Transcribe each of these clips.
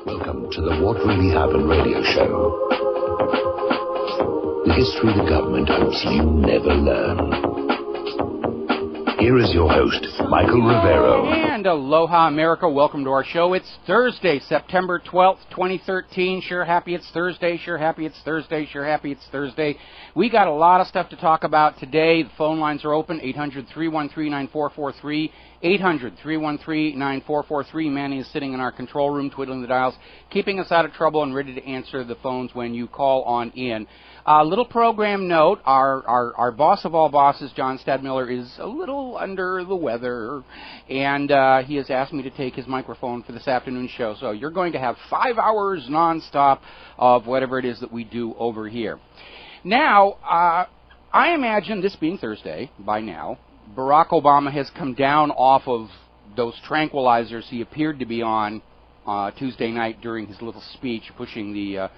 Welcome to the What Really Happened radio show. The history the government hopes you never learn. Here is your host, Michael Rivero. And aloha, America. Welcome to our show. It's Thursday, September 12th, 2013. Sure happy it's Thursday. Sure happy it's Thursday. Sure happy it's Thursday. We got a lot of stuff to talk about today. The phone lines are open, 800-313-9443. 800-313-9443. Manny is sitting in our control room, twiddling the dials, keeping us out of trouble and ready to answer the phones when you call on in. Little program note, our boss of all bosses, John Stadmiller, is a little under the weather, and he has asked me to take his microphone for this afternoon show. So you're going to have 5 hours nonstop of whatever it is that we do over here. Now, I imagine, this being Thursday by now, Barack Obama has come down off of those tranquilizers he appeared to be on Tuesday night during his little speech, pushing the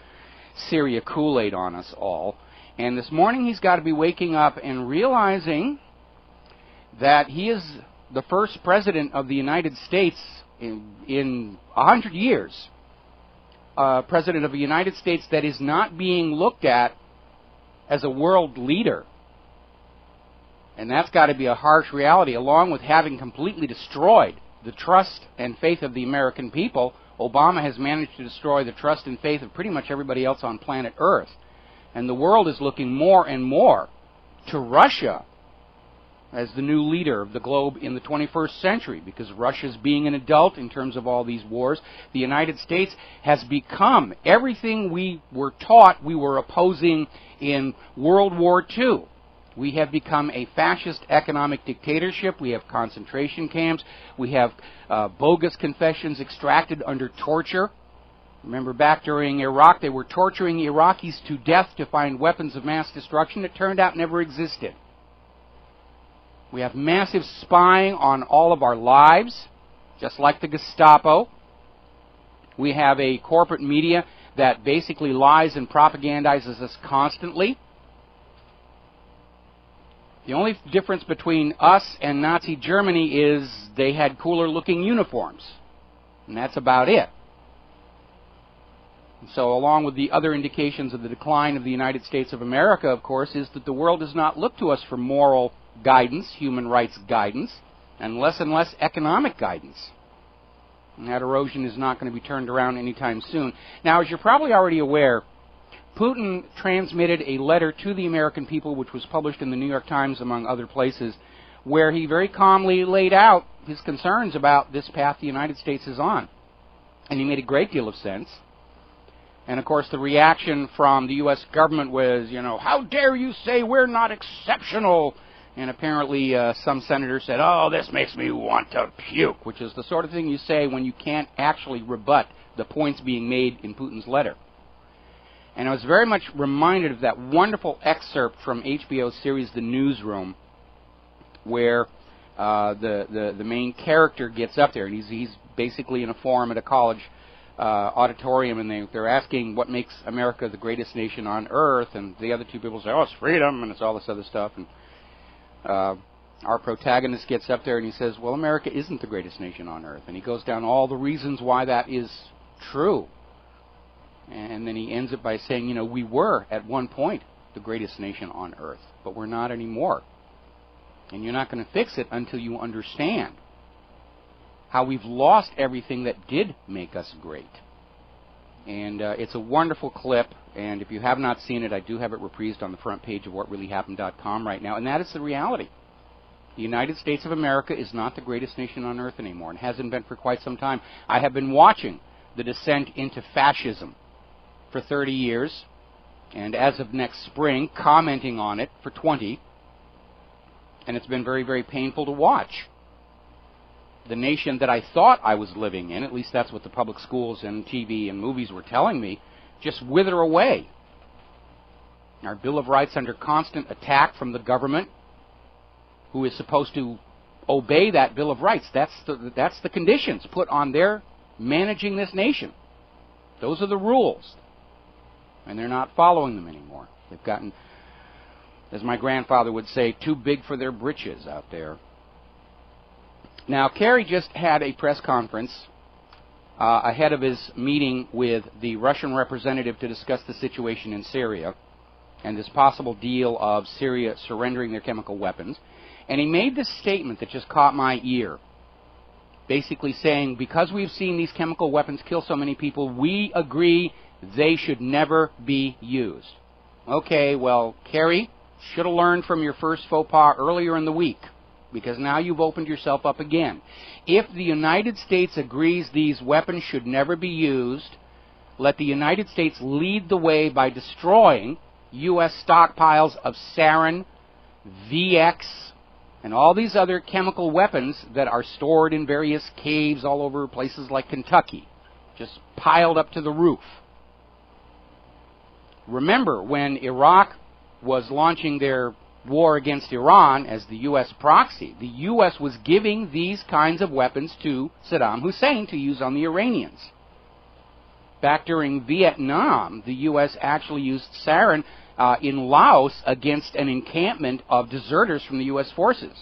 Syria Kool-Aid on us all. And this morning he's got to be waking up and realizing that he is the first president of the United States in 100 years, president of the United States that is not being looked at as a world leader. And that's got to be a harsh reality, along with having completely destroyed the trust and faith of the American people. Obama has managed to destroy the trust and faith of pretty much everybody else on planet Earth. And the world is looking more and more to Russia as the new leader of the globe in the 21st century, because Russia's being an adult in terms of all these wars. The United States has become everything we were taught we were opposing in World War II. We have become a fascist economic dictatorship. We have concentration camps. We have bogus confessions extracted under torture. Remember back during Iraq, they were torturing Iraqis to death to find weapons of mass destruction that turned out never existed. We have massive spying on all of our lives, just like the Gestapo. We have a corporate media that basically lies and propagandizes us constantly. The only difference between us and Nazi Germany is they had cooler looking uniforms. And that's about it. And so along with the other indications of the decline of the United States of America, of course, is that the world does not look to us for moral guidance, human rights guidance, and less economic guidance. And that erosion is not going to be turned around anytime soon. Now, as you're probably already aware, Putin transmitted a letter to the American people, which was published in the New York Times, among other places, where he very calmly laid out his concerns about this path the United States is on. And he made a great deal of sense. And, of course, the reaction from the U.S. government was, how dare you say we're not exceptional? And apparently some senator said, oh, this makes me want to puke, which is the sort of thing you say when you can't actually rebut the points being made in Putin's letter. And I was very much reminded of that wonderful excerpt from HBO's series The Newsroom, where the main character gets up there, and he's basically in a forum at a college auditorium, and they're asking what makes America the greatest nation on earth, and the other two people say, oh, it's freedom, and it's all this other stuff. And our protagonist gets up there and he says, well, America isn't the greatest nation on earth. And he goes down all the reasons why that is true. And then he ends it by saying, we were at one point the greatest nation on earth, but we're not anymore. And you're not going to fix it until you understand how we've lost everything that did make us great. And it's a wonderful clip, and if you have not seen it, I do have it reprised on the front page of whatreallyhappened.com right now, and that is the reality. The United States of America is not the greatest nation on earth anymore, and hasn't been for quite some time. I have been watching the descent into fascism for 30 years, and as of next spring, commenting on it for 20, and it's been very, very painful to watch. The nation that I thought I was living in, at least that's what the public schools and TV and movies were telling me, just wither away. Our Bill of Rights under constant attack from the government, who is supposed to obey that Bill of Rights. That's the conditions put on their managing this nation. Those are the rules. And they're not following them anymore. They've gotten, as my grandfather would say, too big for their britches out there. Now, Kerry just had a press conference ahead of his meeting with the Russian representative to discuss the situation in Syria and this possible deal of Syria surrendering their chemical weapons. And he made this statement that just caught my ear, basically saying, because we've seen these chemical weapons kill so many people, we agree they should never be used. Okay, well, Kerry, should have learned from your first faux pas earlier in the week, because now you've opened yourself up again. If the United States agrees these weapons should never be used, let the United States lead the way by destroying U.S. stockpiles of sarin, VX, and all these other chemical weapons that are stored in various caves all over places like Kentucky, just piled up to the roof. Remember, when Iraq was launching their war against Iran as the U.S. proxy, the U.S. was giving these kinds of weapons to Saddam Hussein to use on the Iranians. Back during Vietnam, the U.S. actually used sarin in Laos against an encampment of deserters from the U.S. forces.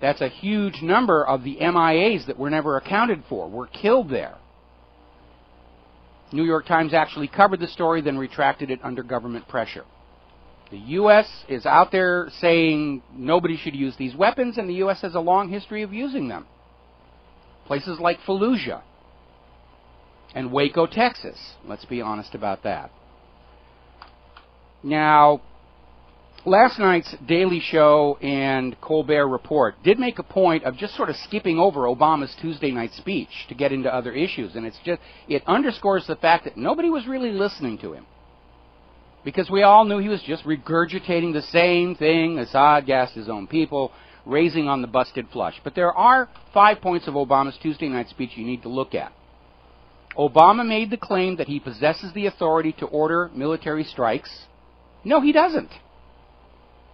That's a huge number of the MIAs that were never accounted for, were killed there. New York Times actually covered the story, then retracted it under government pressure. The U.S. is out there saying nobody should use these weapons, and the U.S. has a long history of using them. Places like Fallujah and Waco, Texas. Let's be honest about that. Now, last night's Daily Show and Colbert Report did make a point of just sort of skipping over Obama's Tuesday night speech to get into other issues, and it underscores the fact that nobody was really listening to him, because we all knew he was just regurgitating the same thing. Assad gassed his own people, raising on the busted flush. But there are 5 points of Obama's Tuesday night speech you need to look at. Obama made the claim that he possesses the authority to order military strikes. No, he doesn't.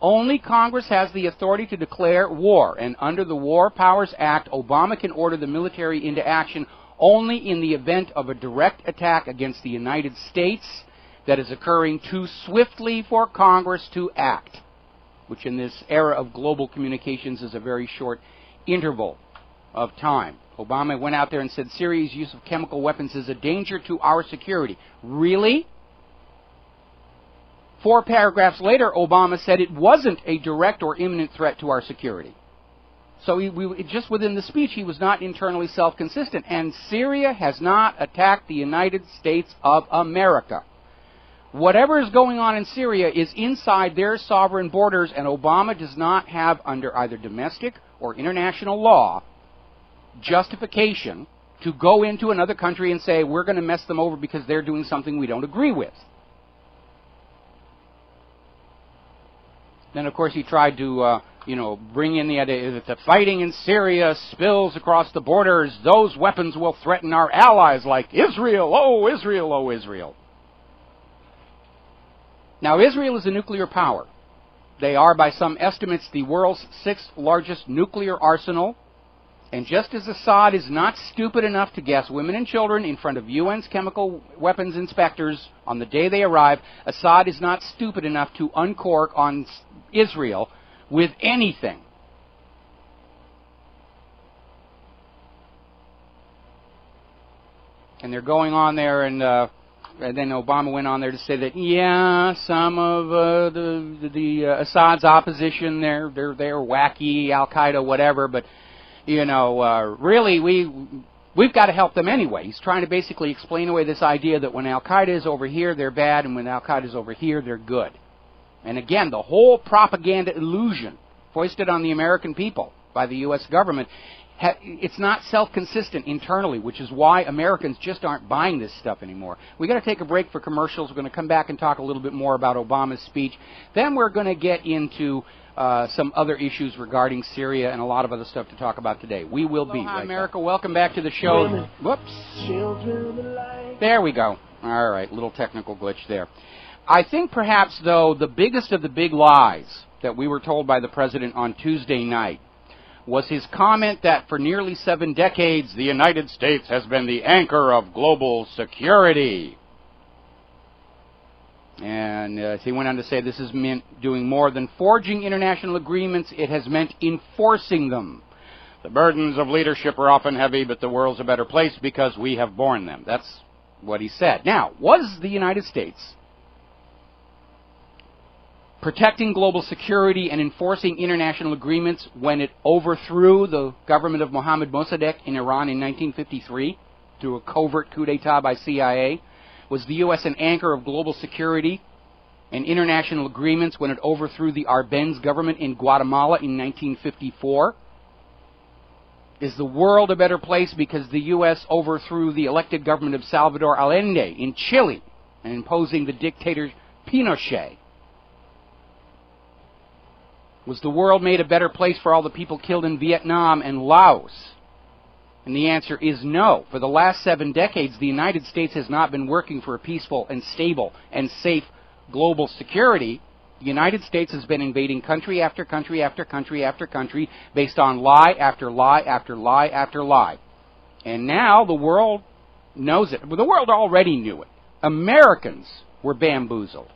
Only Congress has the authority to declare war, and under the War Powers Act, Obama can order the military into action only in the event of a direct attack against the United States that is occurring too swiftly for Congress to act, which in this era of global communications is a very short interval of time. Obama went out there and said Syria's use of chemical weapons is a danger to our security. Really? 4 paragraphs later, Obama said it wasn't a direct or imminent threat to our security. So just within the speech, he was not internally self-consistent. And Syria has not attacked the United States of America. Whatever is going on in Syria is inside their sovereign borders, and Obama does not have, under either domestic or international law, justification to go into another country and say, we're going to mess them over because they're doing something we don't agree with. Then, of course, he tried to, bring in the idea that the fighting in Syria spills across the borders. Those weapons will threaten our allies like Israel. Oh, Israel, oh, Israel. Now, Israel is a nuclear power. They are, by some estimates, the world's 6th largest nuclear arsenal. And just as Assad is not stupid enough to gas women and children in front of UN's chemical weapons inspectors on the day they arrive, Assad is not stupid enough to uncork on Israel with anything. And they're going on there, and then Obama went on there to say that, yeah, some of the Assad's opposition, they're wacky, Al-Qaeda, whatever, but really, we've got to help them anyway. He's trying to basically explain away this idea that when Al-Qaeda is over here, they're bad, and when Al-Qaeda is over here, they're good. And again, the whole propaganda illusion foisted on the American people by the U.S. government, it's not self-consistent internally, which is why Americans just aren't buying this stuff anymore. We've got to take a break for commercials. We're going to come back and talk a little bit more about Obama's speech. Then we're going to get into some other issues regarding Syria and a lot of other stuff to talk about today. We will be right America, back. Welcome back to the show. Whoops. There we go. All right, little technical glitch there. I think perhaps, though, the biggest of the big lies that we were told by the President on Tuesday night was his comment that for nearly 7 decades, the United States has been the anchor of global security. And he went on to say this has meant doing more than forging international agreements. It has meant enforcing them. The burdens of leadership are often heavy, but the world's a better place because we have borne them. That's what he said. Now, was the United States protecting global security and enforcing international agreements when it overthrew the government of Mohammad Mossadegh in Iran in 1953 through a covert coup d'etat by CIA? Was the U.S. an anchor of global security and international agreements when it overthrew the Arbenz government in Guatemala in 1954? Is the world a better place because the U.S. overthrew the elected government of Salvador Allende in Chile and imposing the dictator Pinochet? Was the world made a better place for all the people killed in Vietnam and Laos? And the answer is no. For the last 7 decades, the United States has not been working for a peaceful and stable and safe global security. The United States has been invading country after country after country after country based on lie after lie after lie after lie. And now the world knows it. Well, the world already knew it. Americans were bamboozled.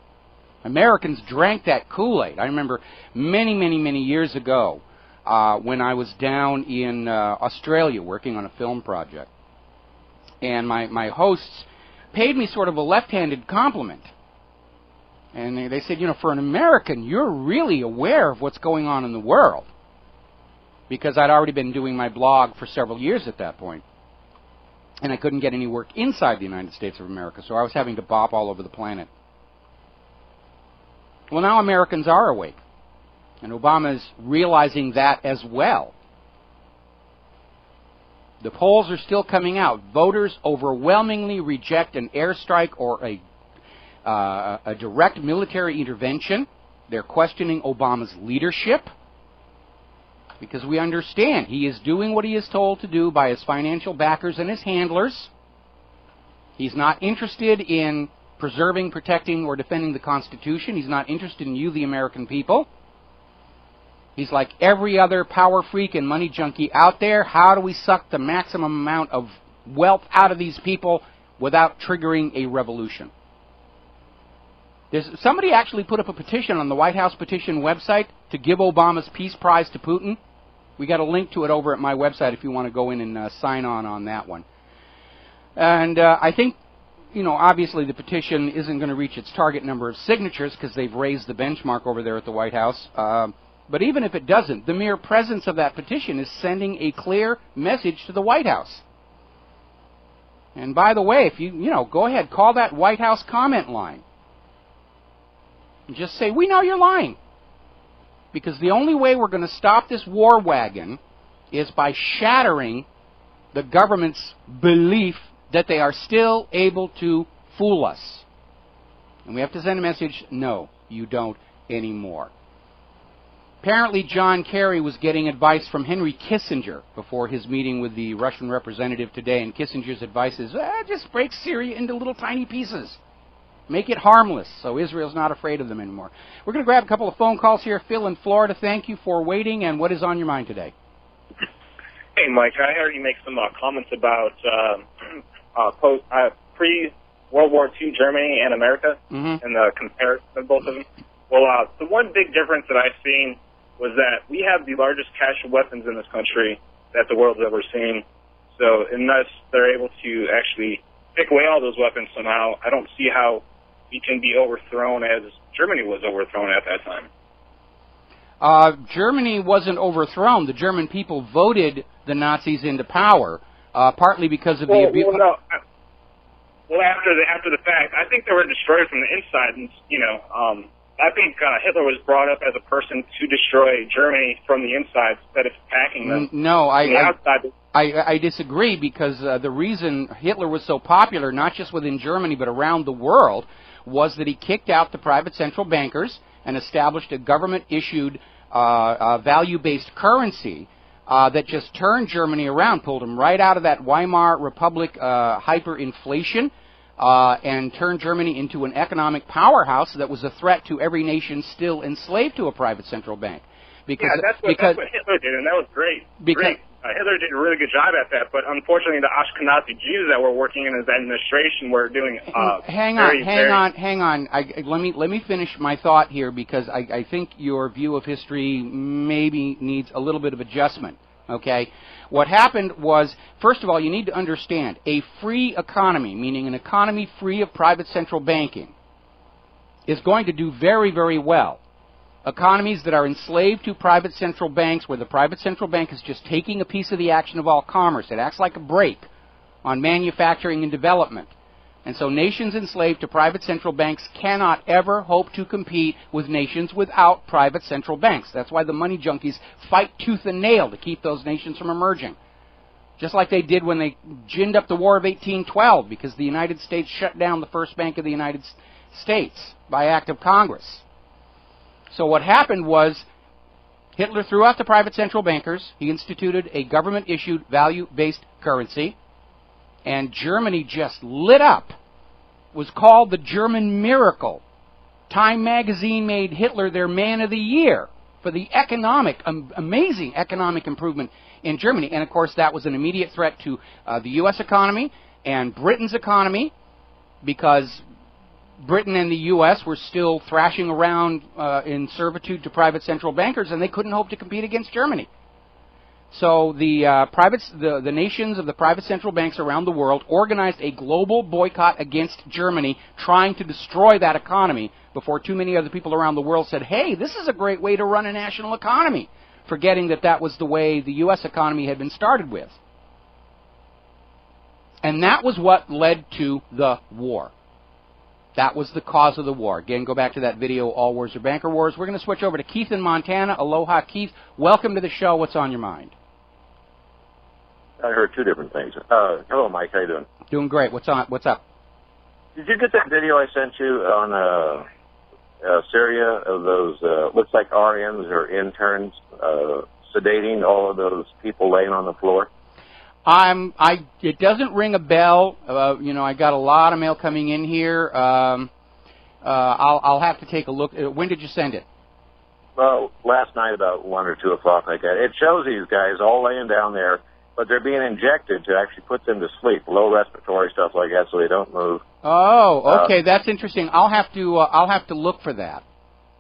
Americans drank that Kool-Aid. I remember many years ago when I was down in Australia working on a film project. And my hosts paid me sort of a left-handed compliment. And they said, you know, for an American, you're really aware of what's going on in the world. Because I'd already been doing my blog for several years at that point. And I couldn't get any work inside the United States of America, so I was having to bop all over the planet. Well, now Americans are awake. And Obama is realizing that as well. The polls are still coming out. Voters overwhelmingly reject an airstrike or a direct military intervention. They're questioning Obama's leadership because we understand he is doing what he is told to do by his financial backers and his handlers. He's not interested in preserving, protecting, or defending the Constitution. He's not interested in you, the American people. He's like every other power freak and money junkie out there. How do we suck the maximum amount of wealth out of these people without triggering a revolution? Somebody actually put up a petition on the White House petition website to give Obama's Peace Prize to Putin. We got a link to it over at my website if you want to go in and sign on that one. And I think, you know, obviously the petition isn't going to reach its target number of signatures because they've raised the benchmark over there at the White House. But even if it doesn't, the mere presence of that petition is sending a clear message to the White House. And by the way, if you go ahead, call that White House comment line. And just say, we know you're lying. Because the only way we're going to stop this war wagon is by shattering the government's belief that they are still able to fool us. And we have to send a message, no, you don't anymore. Apparently John Kerry was getting advice from Henry Kissinger before his meeting with the Russian representative today, and Kissinger's advice is, just break Syria into little tiny pieces. Make it harmless, so Israel's not afraid of them anymore. We're going to grab a couple of phone calls here. Phil in Florida, thank you for waiting, and what is on your mind today? Hey, Mike, I heard you make some comments about pre-World War II Germany and America, and the comparison of both of them. Well, the one big difference that I've seen was that we have the largest cache of weapons in this country that the world's ever seen. So unless they're able to actually take away all those weapons somehow, I don't see how we can be overthrown as Germany was overthrown at that time. Germany wasn't overthrown. The German people voted the Nazis into power, partly because of the abuse. Well, after the fact, I think they were destroyed from the inside, and I think Hitler was brought up as a person to destroy Germany from the inside instead of attacking them. No, I disagree, because the reason Hitler was so popular, not just within Germany but around the world, was that he kicked out the private central bankers and established a government-issued value-based currency that just turned Germany around, pulled them right out of that Weimar Republic hyperinflation, and turned Germany into an economic powerhouse that was a threat to every nation still enslaved to a private central bank. Because, that's what Hitler did, and that was great. Hitler did a really good job at that, but unfortunately the Ashkenazi Jews that were working in his administration were doing hang on. Let me finish my thought here, because I think your view of history maybe needs a little bit of adjustment. Okay? What happened was, first of all, you need to understand, a free economy, meaning an economy free of private central banking, is going to do very, very well. Economies that are enslaved to private central banks, where the private central bank is just taking a piece of the action of all commerce. It acts like a brake on manufacturing and development. And so nations enslaved to private central banks cannot ever hope to compete with nations without private central banks. That's why the money junkies fight tooth and nail to keep those nations from emerging. Just like they did when they ginned up the War of 1812, because the United States shut down the first bank of the United States by act of Congress. So what happened was Hitler threw out the private central bankers. He instituted a government-issued value-based currency. And Germany just lit up. It was called the German Miracle. Time magazine made Hitler their man of the year for the amazing economic improvement in Germany. And, of course, that was an immediate threat to the U.S. economy and Britain's economy, because Britain and the U.S. were still thrashing around in servitude to private central bankers, and they couldn't hope to compete against Germany. So the nations of the private central banks around the world organized a global boycott against Germany, trying to destroy that economy before too many other people around the world said, hey, this is a great way to run a national economy, forgetting that that was the way the U.S. economy had been started with. And that was what led to the war. That was the cause of the war. Again, go back to that video, All Wars Are Banker Wars. We're going to switch over to Keith in Montana. Aloha, Keith. Welcome to the show. What's on your mind? I heard two different things. Hello, Mike. How you doing? Doing great. What's up? Did you get that video I sent you on Syria of those, looks like RNs or interns sedating all of those people laying on the floor? It doesn't ring a bell. I got a lot of mail coming in here. I'll have to take a look. When did you send it? Well, last night about 1 or 2 o'clock like that. It shows these guys all laying down there, but they're being injected to actually put them to sleep, low respiratory stuff like that, so they don't move. Oh, okay, that's interesting. I'll have to look for that.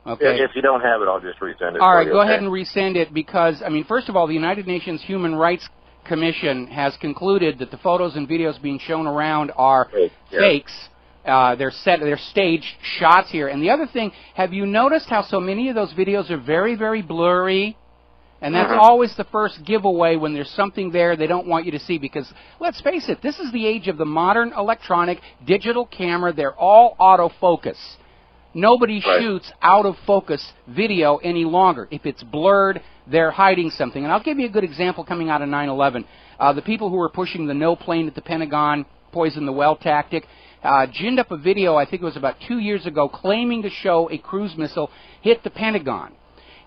Okay. If you don't have it, I'll just resend it. All right, go ahead and resend it, because first of all, the United Nations Human Rights Commission has concluded that the photos and videos being shown around are fakes. They're staged shots here. And the other thing, have you noticed how so many of those videos are very, very blurry? And that's always the first giveaway when there's something there they don't want you to see, because, let's face it, this is the age of the modern electronic digital camera. They're all autofocus. Nobody shoots out-of-focus video any longer. If it's blurred, they're hiding something. And I'll give you a good example coming out of 9/11. The people who were pushing the no plane at the Pentagon, poison the well tactic, ginned up a video, I think it was about 2 years ago, claiming to show a cruise missile hit the Pentagon.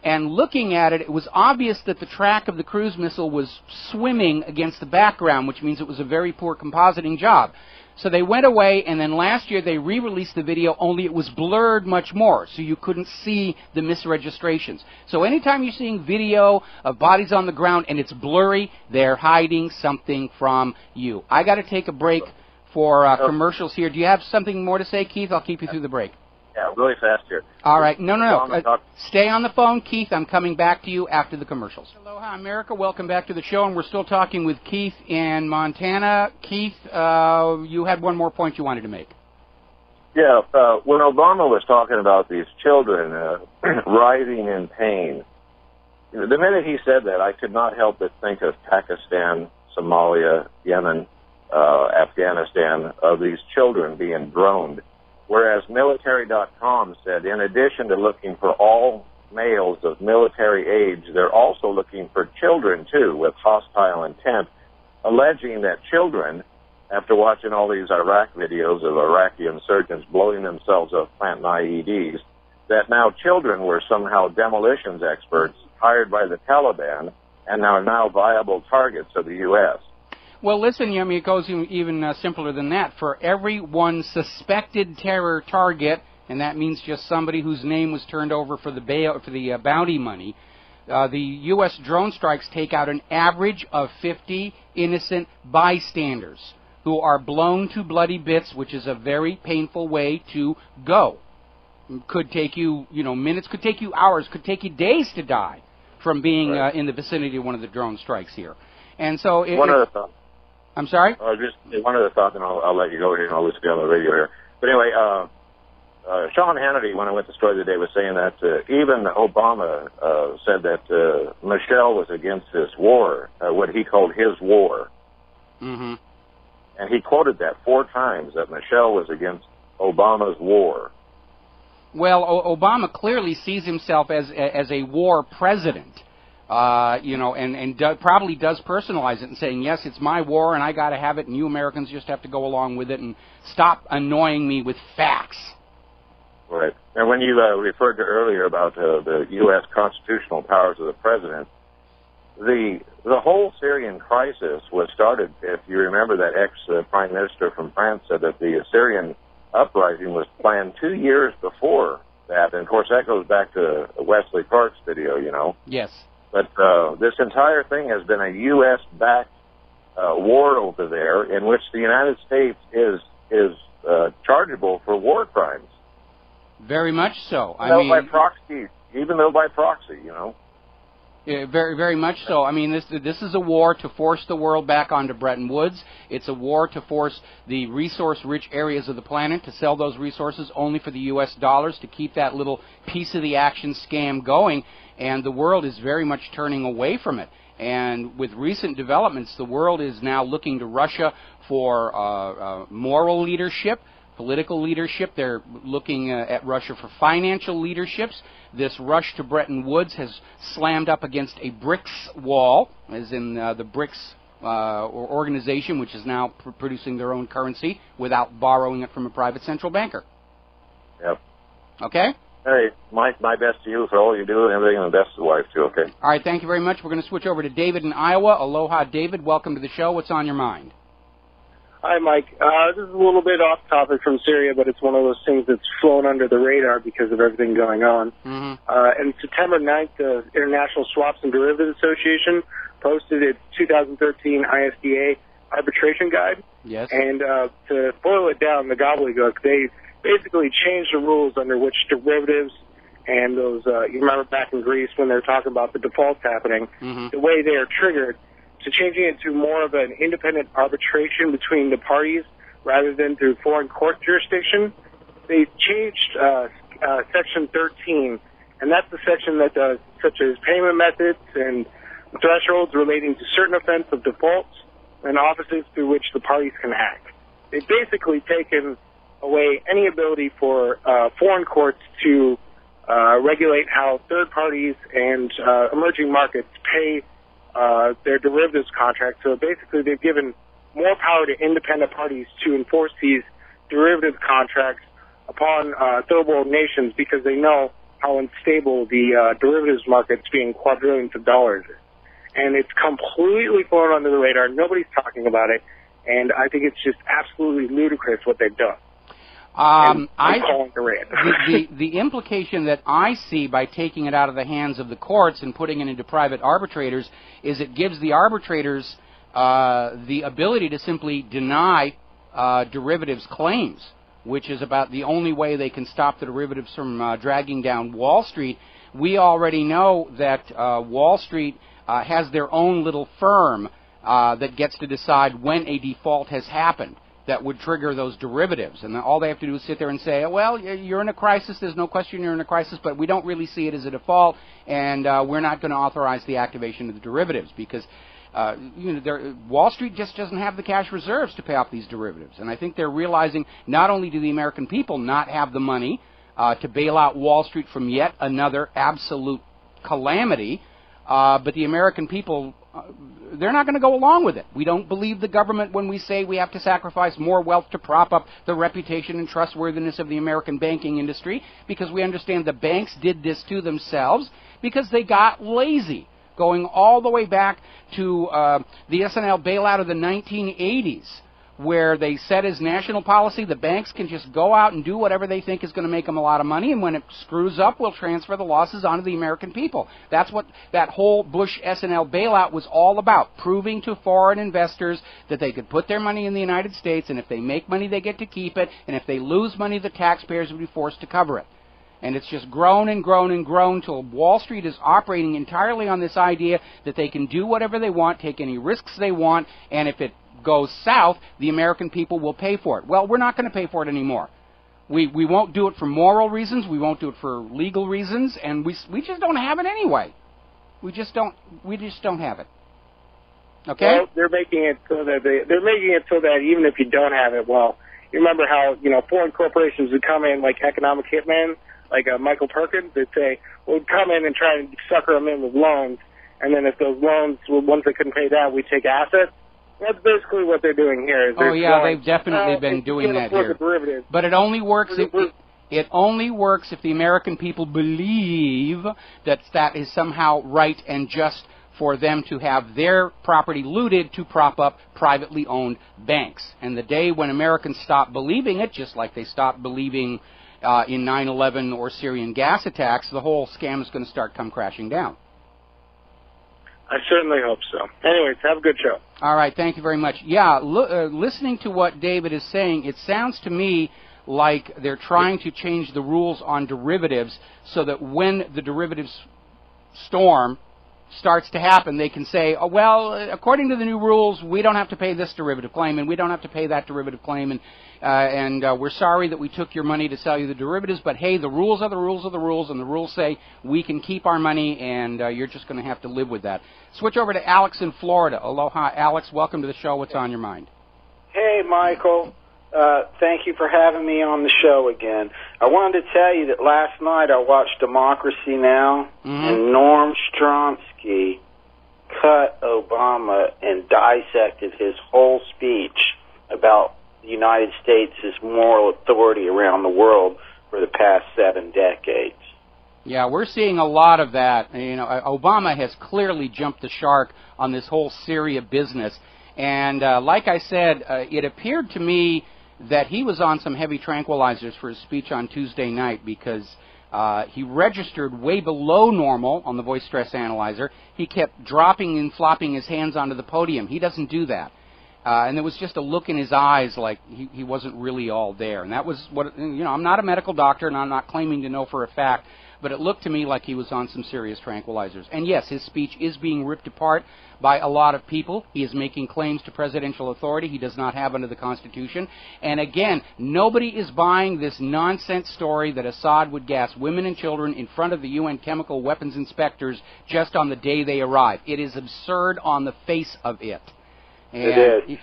And looking at it, it was obvious that the track of the cruise missile was swimming against the background, which means it was a very poor compositing job. So they went away, and then last year they re-released the video, only it was blurred much more, so you couldn't see the misregistrations. So anytime you're seeing video of bodies on the ground and it's blurry, they're hiding something from you. I got to take a break for commercials here. Do you have something more to say, Keith? I'll keep you through the break. Yeah, really fast here. All right. No. Stay on the phone, Keith. I'm coming back to you after the commercials. Aloha, America. Welcome back to the show, and we're still talking with Keith in Montana. Keith, you had one more point you wanted to make. Yeah, when Obama was talking about these children writhing in pain, the minute he said that, I could not help but think of Pakistan, Somalia, Yemen, Afghanistan, of these children being droned. Whereas military.com said, in addition to looking for all males of military age, they're also looking for children, too, with hostile intent, alleging that children, after watching all these Iraq videos of Iraqi insurgents blowing themselves up planting IEDs, that now children were somehow demolitions experts hired by the Taliban and are now viable targets of the U.S. Well, listen, it goes even simpler than that. For every one suspected terror target, and that means just somebody whose name was turned over for the bounty money, the U.S. drone strikes take out an average of 50 innocent bystanders who are blown to bloody bits, which is a very painful way to go. Could take you, minutes, could take you hours, could take you days to die from being in the vicinity of one of the drone strikes here. And so one other thought. I'm sorry? Just one other thought, and I'll let you go here, and I'll listen to you on the radio here. But anyway, Sean Hannity, when I went to Story of the Day, was saying that even Obama said that Michelle was against this war, what he called his war. Mm-hmm. And he quoted that 4 times, that Michelle was against Obama's war. Well, Obama clearly sees himself as a war president, and probably does personalize it and saying, yes, it's my war and I got to have it, and you Americans just have to go along with it and stop annoying me with facts. Right. And when you referred to earlier about the U.S. constitutional powers of the president, the whole Syrian crisis was started, if you remember, that ex-prime minister from France said that the Syrian uprising was planned 2 years before that. And, of course, that goes back to Wesley Clark's video, you know. Yes. But this entire thing has been a U.S.-backed war over there in which the United States is chargeable for war crimes. Very much so. Even though by proxy, you know. Yeah, very, very much so. I mean, this is a war to force the world back onto Bretton Woods. It's a war to force the resource-rich areas of the planet to sell those resources only for the U.S. dollars to keep that little piece of the action scam going. And the world is very much turning away from it. And with recent developments, the world is now looking to Russia for moral leadership, political leadership. They're looking at Russia for financial leaderships. This rush to Bretton Woods has slammed up against a BRICS wall, as in the BRICS organization, which is now producing their own currency without borrowing it from a private central banker. Yep. Okay? Hey, Mike, my best to you for all you do and everything, and the best to the wife, too, okay? All right, thank you very much. We're going to switch over to David in Iowa. Aloha, David. Welcome to the show. What's on your mind? Hi, Mike. This is a little bit off topic from Syria, but it's one of those things that's flown under the radar because of everything going on. Mm-hmm. And September 9th, the International Swaps and Derivatives Association posted its 2013 ISDA arbitration guide. Yes. And to boil it down, the gobbledygook, they basically changed the rules under which derivatives and those, you remember back in Greece when they were talking about the defaults happening, mm-hmm. the way they are triggered, to changing it to more of an independent arbitration between the parties rather than through foreign court jurisdiction. They changed Section 13, and that's the section that does such as payment methods and thresholds relating to certain offense of defaults and offices through which the parties can act. They've basically taken away any ability for foreign courts to regulate how third parties and emerging markets pay their derivatives contracts. So basically they've given more power to independent parties to enforce these derivative contracts upon third world nations because they know how unstable the derivatives market's being quadrillions of dollars. And it's completely flown under the radar. Nobody's talking about it. And I think it's just absolutely ludicrous what they've done. I'm calling the red. The implication that I see by taking it out of the hands of the courts and putting it into private arbitrators is it gives the arbitrators the ability to simply deny derivatives claims, which is about the only way they can stop the derivatives from dragging down Wall Street. We already know that Wall Street has their own little firm that gets to decide when a default has happened that would trigger those derivatives. And all they have to do is sit there and say, well, you're in a crisis, there's no question you're in a crisis, but we don't really see it as a default, and we're not going to authorize the activation of the derivatives because Wall Street just doesn't have the cash reserves to pay off these derivatives. And I think they're realizing not only do the American people not have the money to bail out Wall Street from yet another absolute calamity, but the American people, they're not going to go along with it. We don't believe the government when we say we have to sacrifice more wealth to prop up the reputation and trustworthiness of the American banking industry because we understand the banks did this to themselves because they got lazy, going all the way back to the S&L bailout of the 1980s, where they said as national policy the banks can just go out and do whatever they think is going to make them a lot of money, and when it screws up, we'll transfer the losses onto the American people. That's what that whole Bush S&L bailout was all about, proving to foreign investors that they could put their money in the United States, and if they make money, they get to keep it, and if they lose money, the taxpayers would be forced to cover it. And it's just grown and grown and grown till Wall Street is operating entirely on this idea that they can do whatever they want, take any risks they want, and if it goes south, the American people will pay for it. Well, we're not going to pay for it anymore. We won't do it for moral reasons, we won't do it for legal reasons, and we just don't have it anyway. We just don't have it. Okay? Well, they're making it so that even if you don't have it, well, you remember how, foreign corporations would come in like economic hitmen, like Michael Perkins, they'd say, we'd come in and try and sucker them in with loans, and then if those loans, once they couldn't pay that, we'd take assets. That's basically what they're doing here. Oh yeah, they've definitely been doing that here. But it only works if the American people believe that that is somehow right and just for them to have their property looted to prop up privately owned banks. And the day when Americans stop believing it, just like they stopped believing in 9/11 or Syrian gas attacks, the whole scam is going to start come crashing down. I certainly hope so. Anyways, have a good show. All right, thank you very much. Yeah, listening to what David is saying, it sounds to me like they're trying to change the rules on derivatives so that when the derivatives storm starts to happen, they can say, oh, well, according to the new rules, we don't have to pay this derivative claim, and we don't have to pay that derivative claim, and we're sorry that we took your money to sell you the derivatives, but hey, the rules are the rules are the rules, and the rules say we can keep our money, and you're just going to have to live with that. Switch over to Alex in Florida. Aloha, Alex. Welcome to the show. What's on your mind? Hey, Michael. Thank you for having me on the show again. I wanted to tell you that last night I watched Democracy Now! And Norm Stromsky cut Obama and dissected his whole speech about the United States' moral authority around the world for the past 7 decades. Yeah, we're seeing a lot of that. Obama has clearly jumped the shark on this whole Syria business. And like I said, it appeared to me that he was on some heavy tranquilizers for his speech on Tuesday night because he registered way below normal on the voice stress analyzer. He kept dropping and flopping his hands onto the podium. He doesn't do that. And there was just a look in his eyes like he wasn't really all there. And that was what, I'm not a medical doctor and I'm not claiming to know for a fact, but it looked to me like he was on some serious tranquilizers. And yes, his speech is being ripped apart by a lot of people. He is making claims to presidential authority he does not have under the Constitution. And again, nobody is buying this nonsense story that Assad would gas women and children in front of the UN chemical weapons inspectors just on the day they arrive. It is absurd on the face of it. And it is.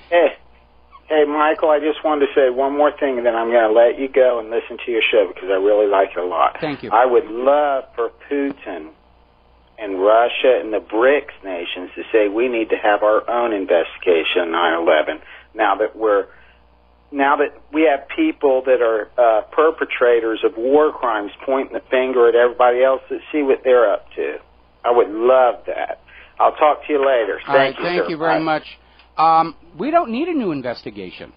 Hey, Michael, I just wanted to say one more thing, and then I'm going to let you go and listen to your show because I really like it a lot. Thank you. I would love for Putin and Russia and the BRICS nations to say we need to have our own investigation on 9/11. Now that we have people that are perpetrators of war crimes pointing the finger at everybody else, to see what they're up to. I would love that. I'll talk to you later. Thank you very much. We don't need a new investigation.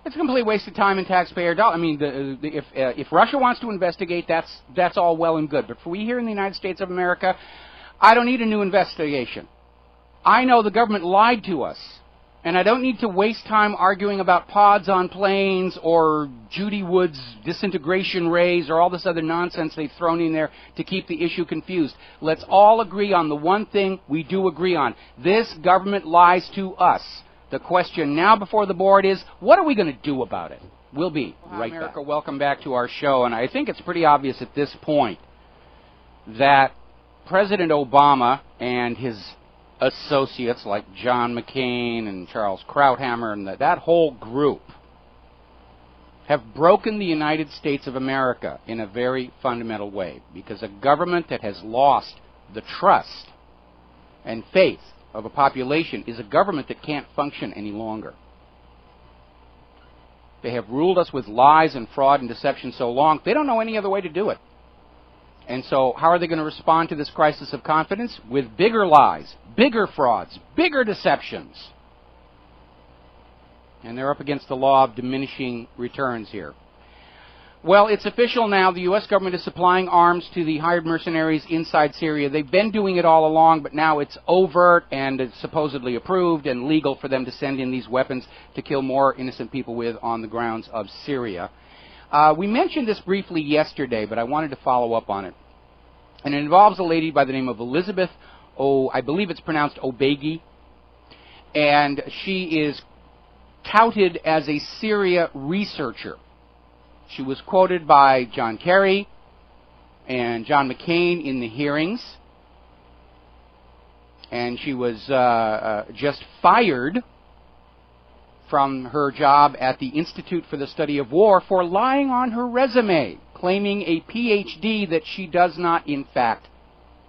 It's a complete waste of time and taxpayer dollars. I mean, if Russia wants to investigate, that's all well and good. But for we here in the United States of America, I don't need a new investigation. I know the government lied to us, and I don't need to waste time arguing about pods on planes or Judy Wood's disintegration rays or all this other nonsense they've thrown in there to keep the issue confused. Let's all agree on the one thing we do agree on. This government lies to us. The question now before the board is, what are we going to do about it? We'll be right back. America, welcome back to our show, and I think it's pretty obvious at this point that President Obama and his associates like John McCain and Charles Krauthammer and that whole group have broken the United States of America in a very fundamental way, because a government that has lost the trust and faith of a population is a government that can't function any longer. They have ruled us with lies and fraud and deception so long, they don't know any other way to do it. And so how are they going to respond to this crisis of confidence? With bigger lies, bigger frauds, bigger deceptions. And they're up against the law of diminishing returns here. Well, it's official now. The U.S. government is supplying arms to the hired mercenaries inside Syria. They've been doing it all along, but now it's overt and it's supposedly approved and legal for them to send in these weapons to kill more innocent people with on the grounds of Syria. We mentioned this briefly yesterday, but I wanted to follow up on it. And it involves a lady by the name of Elizabeth, I believe it's pronounced Obegi, and she is touted as a Syria researcher. She was quoted by John Kerry and John McCain in the hearings, and she was just fired from her job at the Institute for the Study of War for lying on her resume, claiming a PhD that she does not, in fact,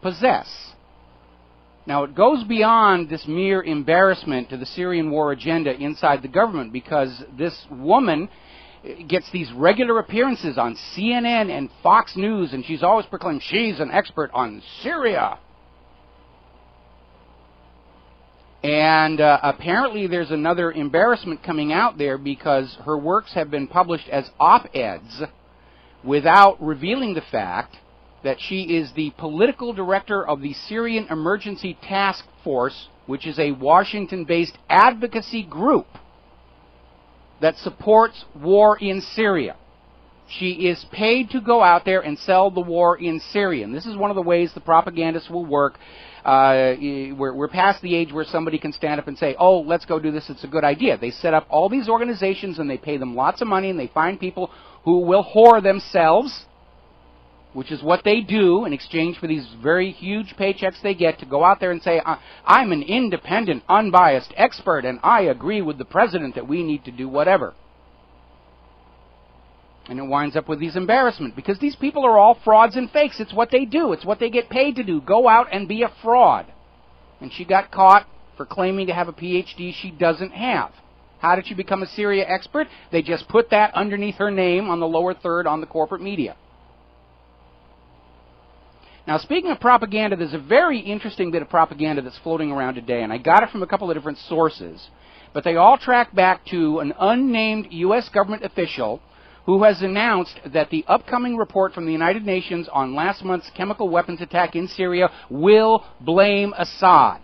possess. Now, it goes beyond this mere embarrassment to the Syrian war agenda inside the government, because this woman gets these regular appearances on CNN and Fox News, and she's always proclaimed she's an expert on Syria. And apparently there's another embarrassment coming out there, because her works have been published as op-eds without revealing the fact that she is the political director of the Syrian Emergency Task Force, which is a Washington-based advocacy group that supports war in Syria. She is paid to go out there and sell the war in Syria. And this is one of the ways the propagandists will work. We're past the age where somebody can stand up and say, oh, let's go do this, it's a good idea. They set up all these organizations and they pay them lots of money, and they find people who will whore themselves, which is what they do in exchange for these very huge paychecks they get, to go out there and say, I'm an independent, unbiased expert, and I agree with the president that we need to do whatever. And it winds up with these embarrassments, because these people are all frauds and fakes. It's what they do. It's what they get paid to do. Go out and be a fraud. And she got caught for claiming to have a PhD she doesn't have. How did she become a Syria expert? They just put that underneath her name on the lower third on the corporate media. Now, speaking of propaganda, there's a very interesting bit of propaganda that's floating around today, and I got it from a couple of different sources, but they all track back to an unnamed U.S. government official who has announced that the upcoming report from the United Nations on last month's chemical weapons attack in Syria will blame Assad,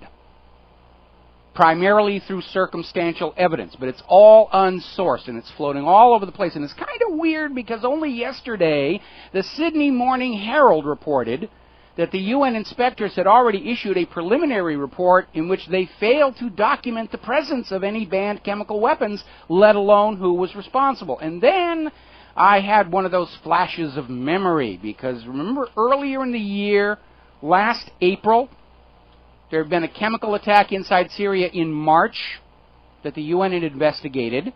primarily through circumstantial evidence, but it's all unsourced, and it's floating all over the place. And it's kind of weird, because only yesterday the Sydney Morning Herald reported that the UN inspectors had already issued a preliminary report in which they failed to document the presence of any banned chemical weapons, let alone who was responsible. And then I had one of those flashes of memory, because remember earlier in the year, last April, there had been a chemical attack inside Syria in March that the UN had investigated.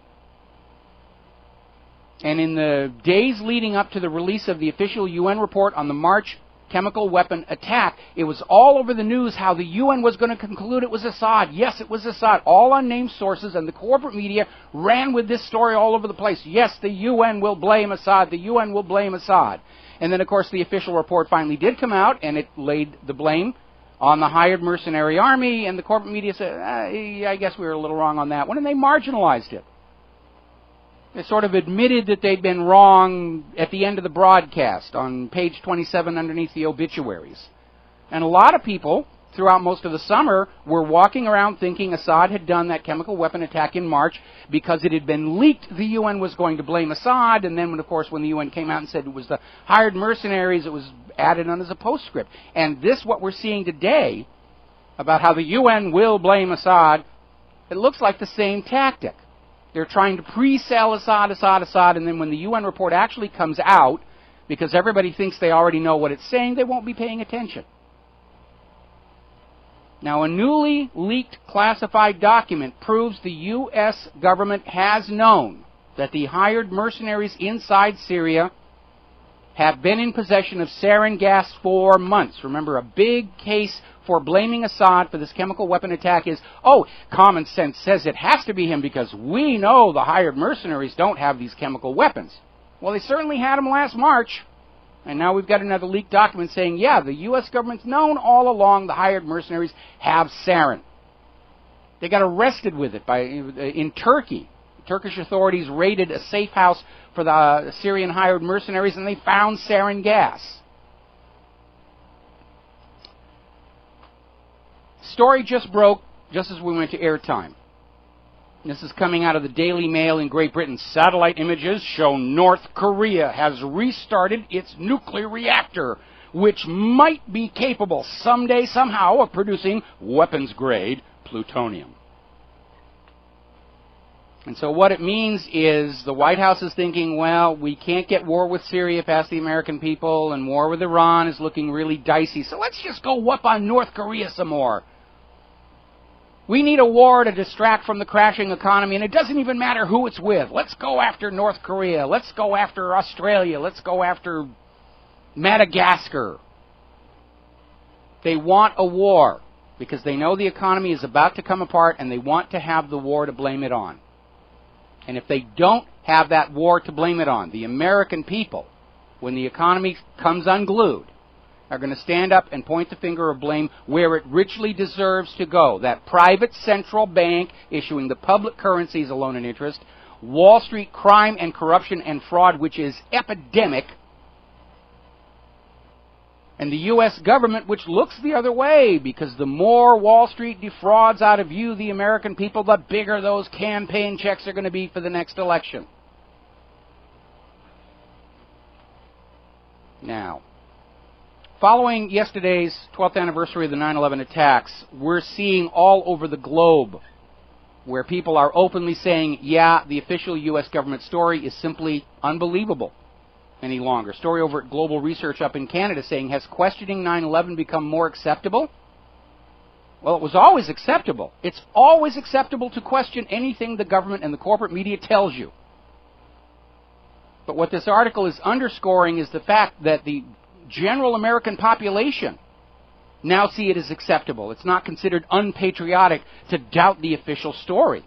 And in the days leading up to the release of the official UN report on the March chemical weapon attack, it was all over the news how the UN was going to conclude it was Assad. Yes, it was Assad. All unnamed sources, and the corporate media ran with this story all over the place. Yes, the UN will blame Assad. The UN will blame Assad. And then, of course, the official report finally did come out, and it laid the blame on the hired mercenary army, and the corporate media said, I guess we were a little wrong on that one, and they marginalized it. They sort of admitted that they'd been wrong at the end of the broadcast on page 27 underneath the obituaries. And a lot of people throughout most of the summer were walking around thinking Assad had done that chemical weapon attack in March because it had been leaked the UN was going to blame Assad, and then, when the UN came out and said it was the hired mercenaries, it was added on as a postscript. And this, what we're seeing today, about how the UN will blame Assad, it looks like the same tactic. They're trying to pre-sell Assad, and then when the UN report actually comes out, because everybody thinks they already know what it's saying, they won't be paying attention. Now, a newly leaked classified document proves the U.S. government has known that the hired mercenaries inside Syria have been in possession of sarin gas for months. Remember, a big case for blaming Assad for this chemical weapon attack is, oh, common sense says it has to be him because we know the hired mercenaries don't have these chemical weapons. Well, they certainly had them last March. And now we've got another leaked document saying, yeah, the U.S. government's known all along the hired mercenaries have sarin. They got arrested with it in Turkey. Turkish authorities raided a safe house for the Syrian hired mercenaries, and they found sarin gas. Story just broke just as we went to airtime. This is coming out of the Daily Mail in Great Britain. Satellite images show North Korea has restarted its nuclear reactor, which might be capable someday, somehow, of producing weapons-grade plutonium. And so what it means is the White House is thinking, well, we can't get war with Syria past the American people, and war with Iran is looking really dicey, so let's just go whoop on North Korea some more. We need a war to distract from the crashing economy, and it doesn't even matter who it's with. Let's go after North Korea. Let's go after Australia. Let's go after Madagascar. They want a war because they know the economy is about to come apart, and they want to have the war to blame it on. And if they don't have that war to blame it on, the American people, when the economy comes unglued, are going to stand up and point the finger of blame where it richly deserves to go. That private central bank issuing the public currencies alone in interest, Wall Street crime and corruption and fraud, which is epidemic, and the U.S. government, which looks the other way, because the more Wall Street defrauds out of you, the American people, the bigger those campaign checks are going to be for the next election. Now, following yesterday's 12th anniversary of the 9/11 attacks, we're seeing all over the globe where people are openly saying, yeah, the official U.S. government story is simply unbelievable any longer. Story over at Global Research up in Canada saying, has questioning 9/11 become more acceptable? Well, it was always acceptable. It's always acceptable to question anything the government and the corporate media tells you. But what this article is underscoring is the fact that the general American population now see it as acceptable. It's not considered unpatriotic to doubt the official story.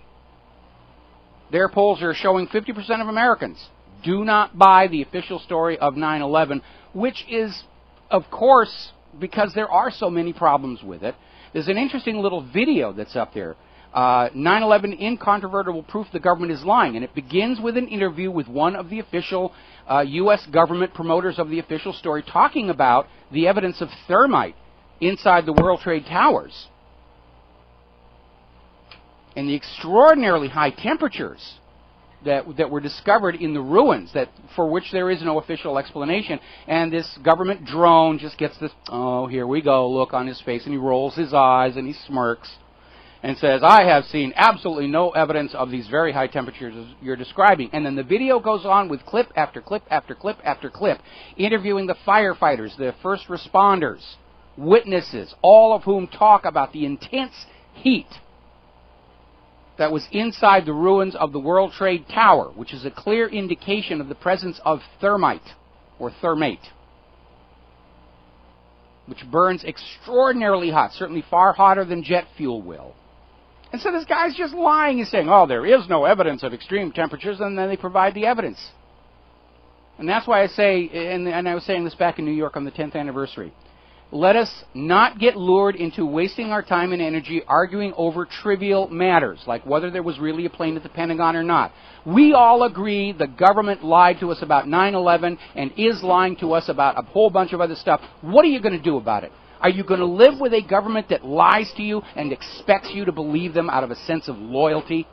Their polls are showing 50% of Americans do not buy the official story of 9/11, which is, of course, because there are so many problems with it. There's an interesting little video that's up there. 9/11 incontrovertible proof the government is lying. And it begins with an interview with one of the official U.S. government promoters of the official story talking about the evidence of thermite inside the World Trade Towers and the extraordinarily high temperatures that were discovered in the ruins, that for which there is no official explanation. And this government drone just gets this, oh, here we go, look on his face, and he rolls his eyes and he smirks and says, I have seen absolutely no evidence of these very high temperatures you're describing. And then the video goes on with clip after clip after clip after clip, interviewing the firefighters, the first responders, witnesses, all of whom talk about the intense heat that was inside the ruins of the World Trade Tower, which is a clear indication of the presence of thermite, or thermate, which burns extraordinarily hot, certainly far hotter than jet fuel will. And so this guy's just lying and saying, oh, there is no evidence of extreme temperatures, and then they provide the evidence. And that's why I say, and I was saying this back in New York on the 10th anniversary, let us not get lured into wasting our time and energy arguing over trivial matters, like whether there was really a plane at the Pentagon or not. We all agree the government lied to us about 9/11 and is lying to us about a whole bunch of other stuff. What are you going to do about it? Are you going to live with a government that lies to you and expects you to believe them out of a sense of loyalty?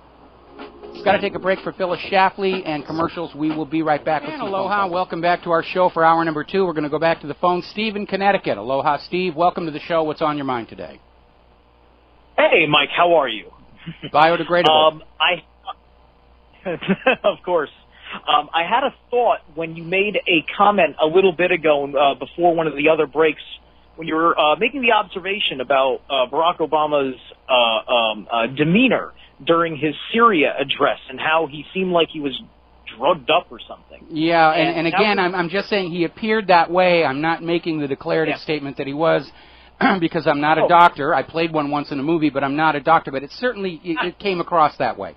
Got to take a break for Phyllis Schlafly and commercials. We will be right back. And aloha, welcome back to our show for hour number 2. We're going to go back to the phone. Steve in Connecticut. Aloha, Steve. Welcome to the show. What's on your mind today? Hey, Mike. How are you? Biodegradable. Of course. I had a thought when you made a comment a little bit ago before one of the other breaks when you were making the observation about Barack Obama's demeanor during his Syria address and how he seemed like he was drugged up or something. Yeah, and again, I'm just saying he appeared that way. I'm not making the declarative statement that he was because I'm not a doctor. I played one once in a movie, but I'm not a doctor. But it certainly it came across that way.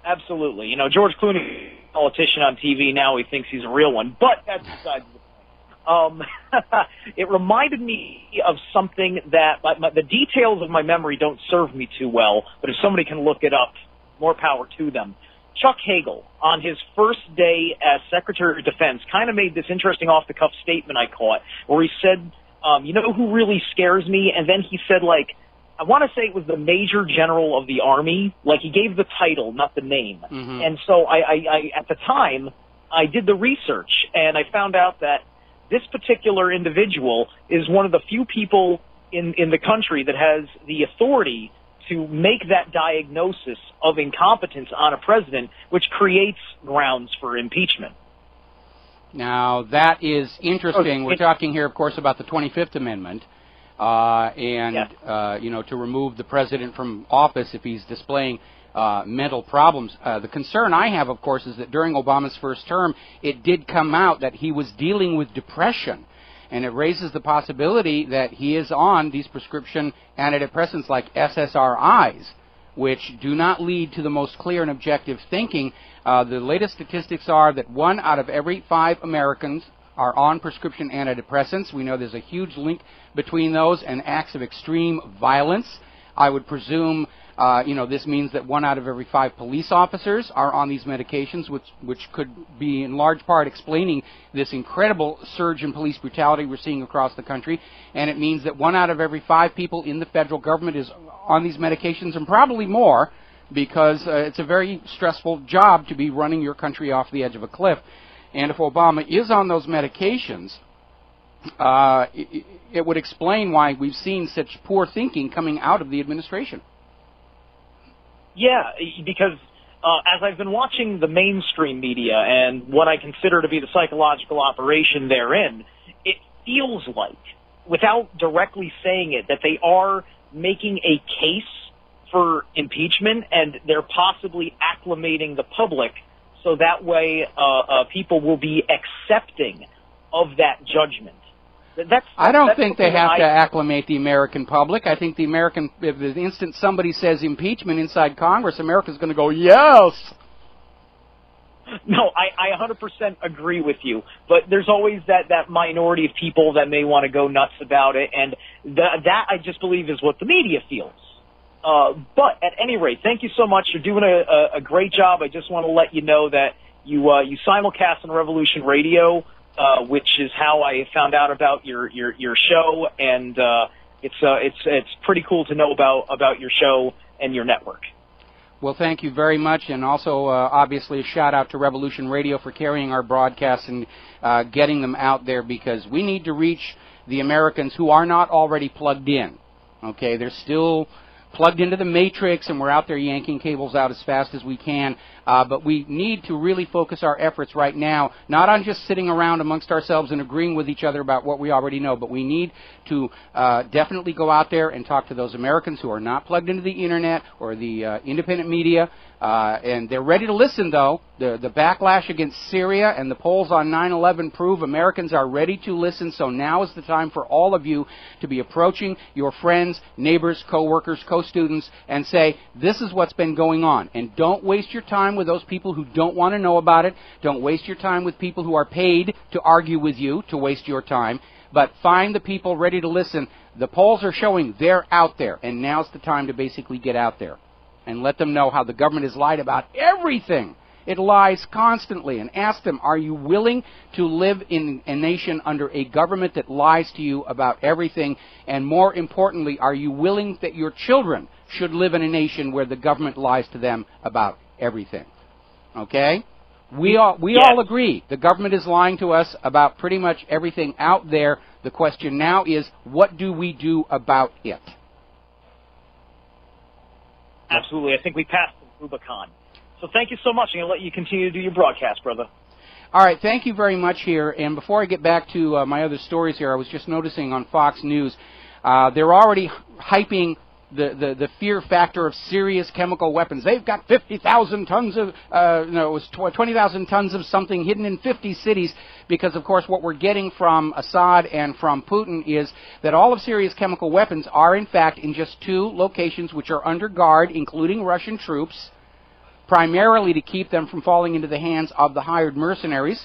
Absolutely. You know, George Clooney, politician on TV, now he thinks he's a real one. But that's besides the point. It reminded me of something that the details of my memory don't serve me too well, but if somebody can look it up, more power to them. Chuck Hagel, on his first day as Secretary of Defense, kind of made this interesting off-the-cuff statement I caught, where he said, you know who really scares me? And then he said, like, I want to say it was the Major General of the Army. Like, he gave the title, not the name. Mm-hmm. And so I at the time, I did the research, and I found out that this particular individual is one of the few people in the country that has the authority to make that diagnosis of incompetence on a president, which creates grounds for impeachment. Now, that is interesting. We're talking here, of course, about the 25th Amendment, to remove the president from office if he's displaying mental problems. The concern I have, of course, is that during Obama's first term, it did come out that he was dealing with depression. And it raises the possibility that he is on these prescription antidepressants like SSRIs, which do not lead to the most clear and objective thinking. The latest statistics are that 1 out of every 5 Americans are on prescription antidepressants. We know there's a huge link between those and acts of extreme violence. I would presume, this means that 1 out of every 5 police officers are on these medications, which could be in large part explaining this incredible surge in police brutality we're seeing across the country. And it means that 1 out of every 5 people in the federal government is on these medications, and probably more, because it's a very stressful job to be running your country off the edge of a cliff. And if Obama is on those medications, it would explain why we've seen such poor thinking coming out of the administration. Yeah, because as I've been watching the mainstream media and what I consider to be the psychological operation therein, it feels like, without directly saying it, that they are making a case for impeachment, and they're possibly acclimating the public so that way people will be accepting of that judgment. I don't think they have to acclimate the American public. I think the American, if the instant somebody says impeachment inside Congress, America's going to go, yes! No, I 100% agree with you. But there's always that minority of people that may want to go nuts about it, and that I just believe is what the media feels. But at any rate, thank you so much. You're doing a great job. I just want to let you know that you simulcast on Revolution Radio, which is how I found out about your show, and it's pretty cool to know about your show and your network. Well, thank you very much, and also obviously a shout out to Revolution Radio for carrying our broadcasts and getting them out there, because we need to reach the Americans who are not already plugged in. Okay, they're still plugged into the matrix, and we're out there yanking cables out as fast as we can. But we need to really focus our efforts right now, not on just sitting around amongst ourselves and agreeing with each other about what we already know, but we need to definitely go out there and talk to those Americans who are not plugged into the Internet or the independent media. And they're ready to listen, though. The backlash against Syria and the polls on 9/11 prove Americans are ready to listen, so now is the time for all of you to be approaching your friends, neighbors, co-workers, co-students, and say, this is what's been going on. And don't waste your time with those people who don't want to know about it. Don't waste your time with people who are paid to argue with you, to waste your time. But find the people ready to listen. The polls are showing they're out there, and now's the time to basically get out there and let them know how the government has lied about everything. It lies constantly. And ask them, are you willing to live in a nation under a government that lies to you about everything? And more importantly, are you willing that your children should live in a nation where the government lies to them about everything? Okay? We all agree the government is lying to us about pretty much everything out there. The question now is, what do we do about it? Absolutely. I think we passed the Rubicon. So thank you so much. I'm going to let you continue to do your broadcast, brother. All right. Thank you very much here. And before I get back to my other stories here, I was just noticing on Fox News, they're already hyping the fear factor of serious chemical weapons. They've got 50,000 tons of, it was 20,000 tons of something hidden in 50 cities, because, of course, what we're getting from Assad and from Putin is that all of Syria's chemical weapons are, in fact, in just 2 locations which are under guard, including Russian troops, primarily to keep them from falling into the hands of the hired mercenaries,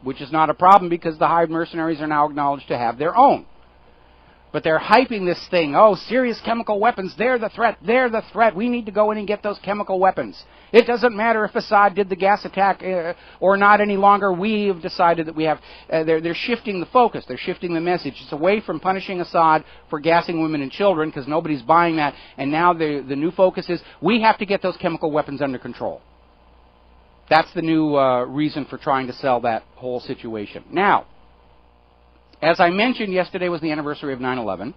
which is not a problem because the hired mercenaries are now acknowledged to have their own. But they're hyping this thing. Oh, serious chemical weapons. They're the threat. They're the threat. We need to go in and get those chemical weapons. It doesn't matter if Assad did the gas attack or not any longer. We have decided that we have... they're shifting the focus. They're shifting the message. It's away from punishing Assad for gassing women and children because nobody's buying that. And now the new focus is we have to get those chemical weapons under control. That's the new reason for trying to sell that whole situation. Now, as I mentioned, yesterday was the anniversary of 9/11.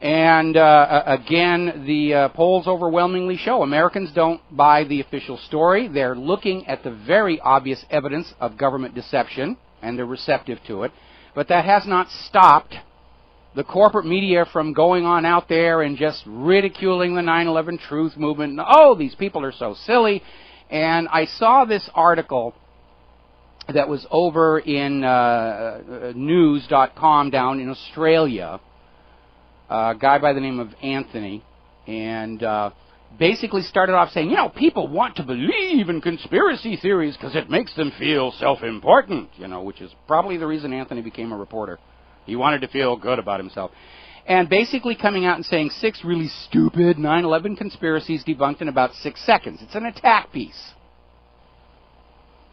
And again, the polls overwhelmingly show Americans don't buy the official story. They're looking at the very obvious evidence of government deception, and they're receptive to it. But that has not stopped the corporate media from going on out there and just ridiculing the 9/11 truth movement. Oh, these people are so silly. And I saw this article that was over in news.com down in Australia, a guy by the name of Anthony, and basically started off saying, you know, people want to believe in conspiracy theories because it makes them feel self-important, you know, which is probably the reason Anthony became a reporter. He wanted to feel good about himself. And basically coming out and saying 6 really stupid 9/11 conspiracies debunked in about 6 seconds. It's an attack piece.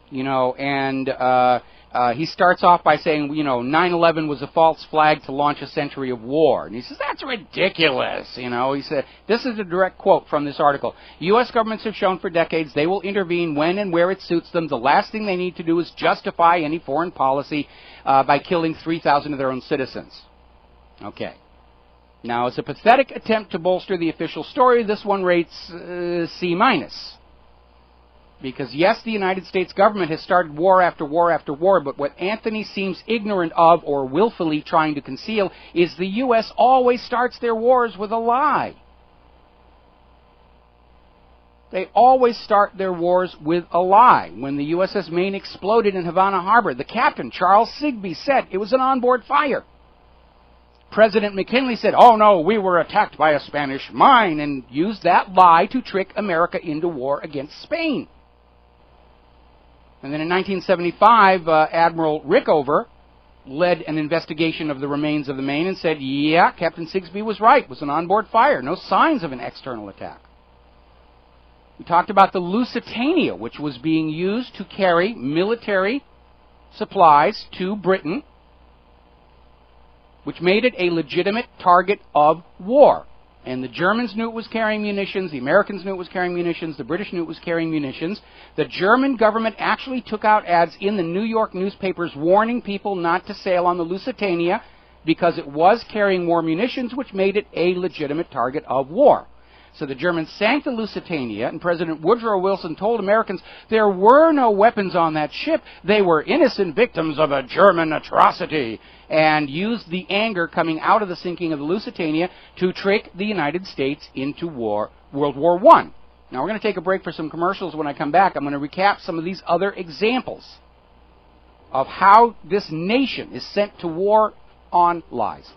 You know, and he starts off by saying, you know, 9/11 was a false flag to launch a century of war. And he says, that's ridiculous, you know. He said, this is a direct quote from this article. U.S. governments have shown for decades they will intervene when and where it suits them. The last thing they need to do is justify any foreign policy by killing 3,000 of their own citizens. Okay. Now, as a pathetic attempt to bolster the official story, this one rates C-. Because, yes, the United States government has started war after war after war, but what Anthony seems ignorant of or willfully trying to conceal is the U.S. always starts their wars with a lie. They always start their wars with a lie. When the USS Maine exploded in Havana Harbor, the captain, Charles Sigbey, said it was an onboard fire. President McKinley said, oh no, we were attacked by a Spanish mine, and used that lie to trick America into war against Spain. And then in 1975, Admiral Rickover led an investigation of the remains of the Maine and said, yeah, Captain Sigbey was right. It was an onboard fire. No signs of an external attack. We talked about the Lusitania, which was being used to carry military supplies to Britain, which made it a legitimate target of war. And the Germans knew it was carrying munitions, the Americans knew it was carrying munitions, the British knew it was carrying munitions. The German government actually took out ads in the New York newspapers warning people not to sail on the Lusitania because it was carrying war munitions, which made it a legitimate target of war. So the Germans sank the Lusitania, and President Woodrow Wilson told Americans there were no weapons on that ship. They were innocent victims of a German atrocity, and used the anger coming out of the sinking of the Lusitania to trick the United States into war, World War I. Now, we're going to take a break for some commercials. When I come back, I'm going to recap some of these other examples of how this nation is sent to war on lies.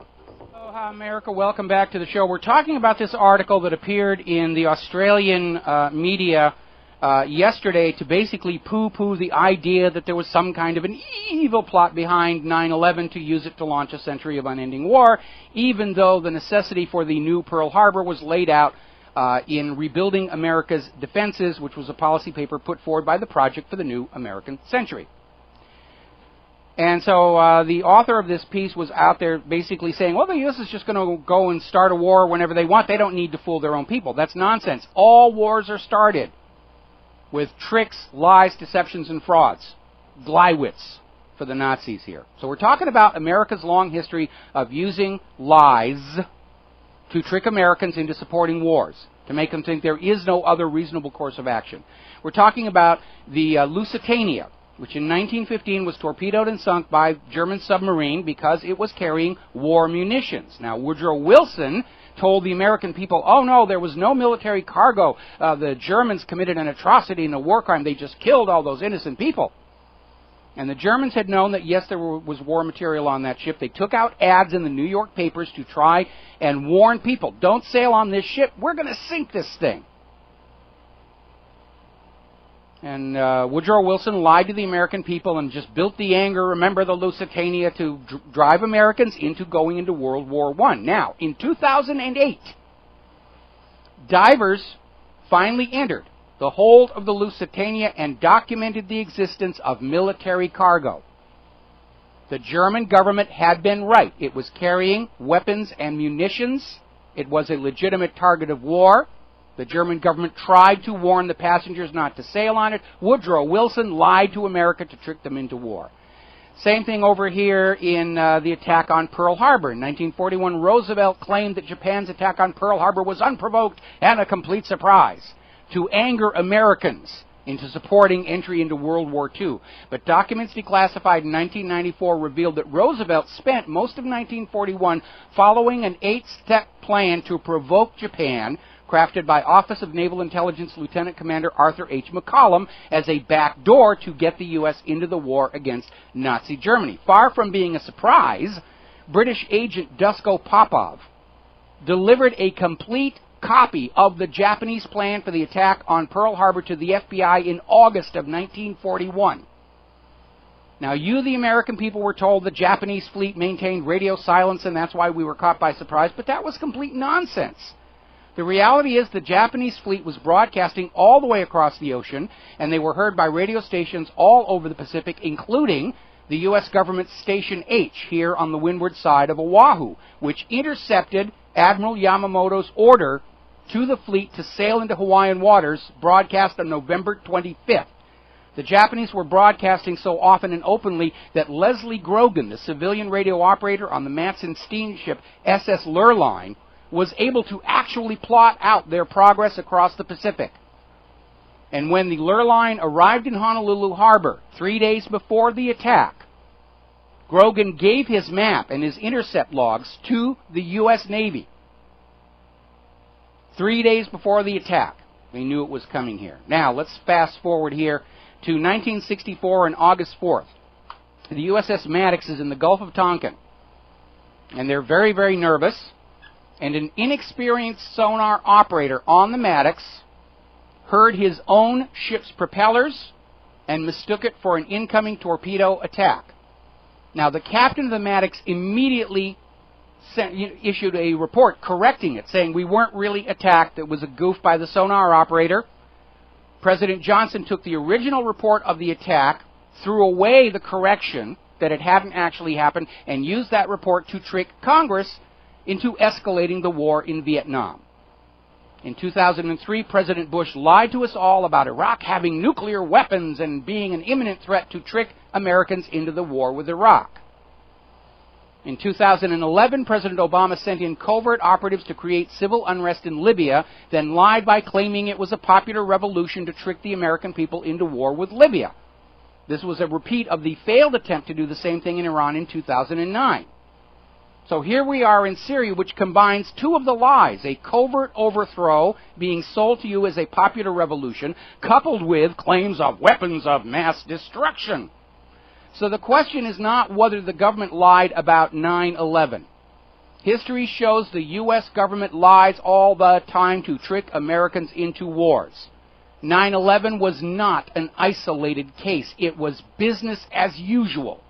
Aloha, America. Welcome back to the show. We're talking about this article that appeared in the Australian media yesterday to basically poo-poo the idea that there was some kind of an evil plot behind 9/11 to use it to launch a century of unending war, even though the necessity for the new Pearl Harbor was laid out in Rebuilding America's Defenses, which was a policy paper put forward by the Project for the New American Century. And so the author of this piece was out there basically saying, well, the U.S. is just going to go and start a war whenever they want. They don't need to fool their own people. That's nonsense. All wars are started with tricks, lies, deceptions, and frauds. Glywitz for the Nazis here. So we're talking about America's long history of using lies to trick Americans into supporting wars, to make them think there is no other reasonable course of action. We're talking about the Lusitania, which in 1915 was torpedoed and sunk by German submarine because it was carrying war munitions. Now, Woodrow Wilson told the American people, oh no, there was no military cargo. The Germans committed an atrocity and a war crime. They just killed all those innocent people. And the Germans had known that, yes, there was war material on that ship. They took out ads in the New York papers to try and warn people, don't sail on this ship. We're going to sink this thing. And Woodrow Wilson lied to the American people and just built the anger, remember the Lusitania, to drive Americans into going into World War I. Now, in 2008, divers finally entered the hold of the Lusitania and documented the existence of military cargo. The German government had been right. It was carrying weapons and munitions. It was a legitimate target of war. The German government tried to warn the passengers not to sail on it. Woodrow Wilson lied to America to trick them into war. Same thing over here in the attack on Pearl Harbor. In 1941, Roosevelt claimed that Japan's attack on Pearl Harbor was unprovoked and a complete surprise to anger Americans into supporting entry into World War II. But documents declassified in 1994 revealed that Roosevelt spent most of 1941 following an 8-step plan to provoke Japan, crafted by Office of Naval Intelligence Lieutenant Commander Arthur H. McCollum as a backdoor to get the U.S. into the war against Nazi Germany. Far from being a surprise, British agent Dusko Popov delivered a complete copy of the Japanese plan for the attack on Pearl Harbor to the FBI in August of 1941. Now, you, the American people, were told the Japanese fleet maintained radio silence and that's why we were caught by surprise, but that was complete nonsense. The reality is the Japanese fleet was broadcasting all the way across the ocean, and they were heard by radio stations all over the Pacific, including the U.S. government's Station H here on the windward side of Oahu, which intercepted Admiral Yamamoto's order to the fleet to sail into Hawaiian waters, broadcast on November 25th. The Japanese were broadcasting so often and openly that Leslie Grogan, the civilian radio operator on the Matson steamship SS Lurline, was able to actually plot out their progress across the Pacific. And when the Lurline arrived in Honolulu Harbor 3 days before the attack, Grogan gave his map and his intercept logs to the U.S. Navy. 3 days before the attack. They knew it was coming here. Now, let's fast forward here to 1964 and August 4th. The USS Maddox is in the Gulf of Tonkin. And they're very, very nervous. And an inexperienced sonar operator on the Maddox heard his own ship's propellers and mistook it for an incoming torpedo attack. Now, the captain of the Maddox immediately issued a report correcting it, saying we weren't really attacked. It was a goof by the sonar operator. President Johnson took the original report of the attack, threw away the correction that it hadn't actually happened, and used that report to trick Congress into escalating the war in Vietnam. In 2003, President Bush lied to us all about Iraq having nuclear weapons and being an imminent threat to trick Americans into the war with Iraq. In 2011, President Obama sent in covert operatives to create civil unrest in Libya, then lied by claiming it was a popular revolution to trick the American people into war with Libya. This was a repeat of the failed attempt to do the same thing in Iran in 2009. So here we are in Syria, which combines two of the lies, a covert overthrow being sold to you as a popular revolution, coupled with claims of weapons of mass destruction. So the question is not whether the government lied about 9/11. History shows the U.S. government lies all the time to trick Americans into wars. 9/11 was not an isolated case. It was business as usual.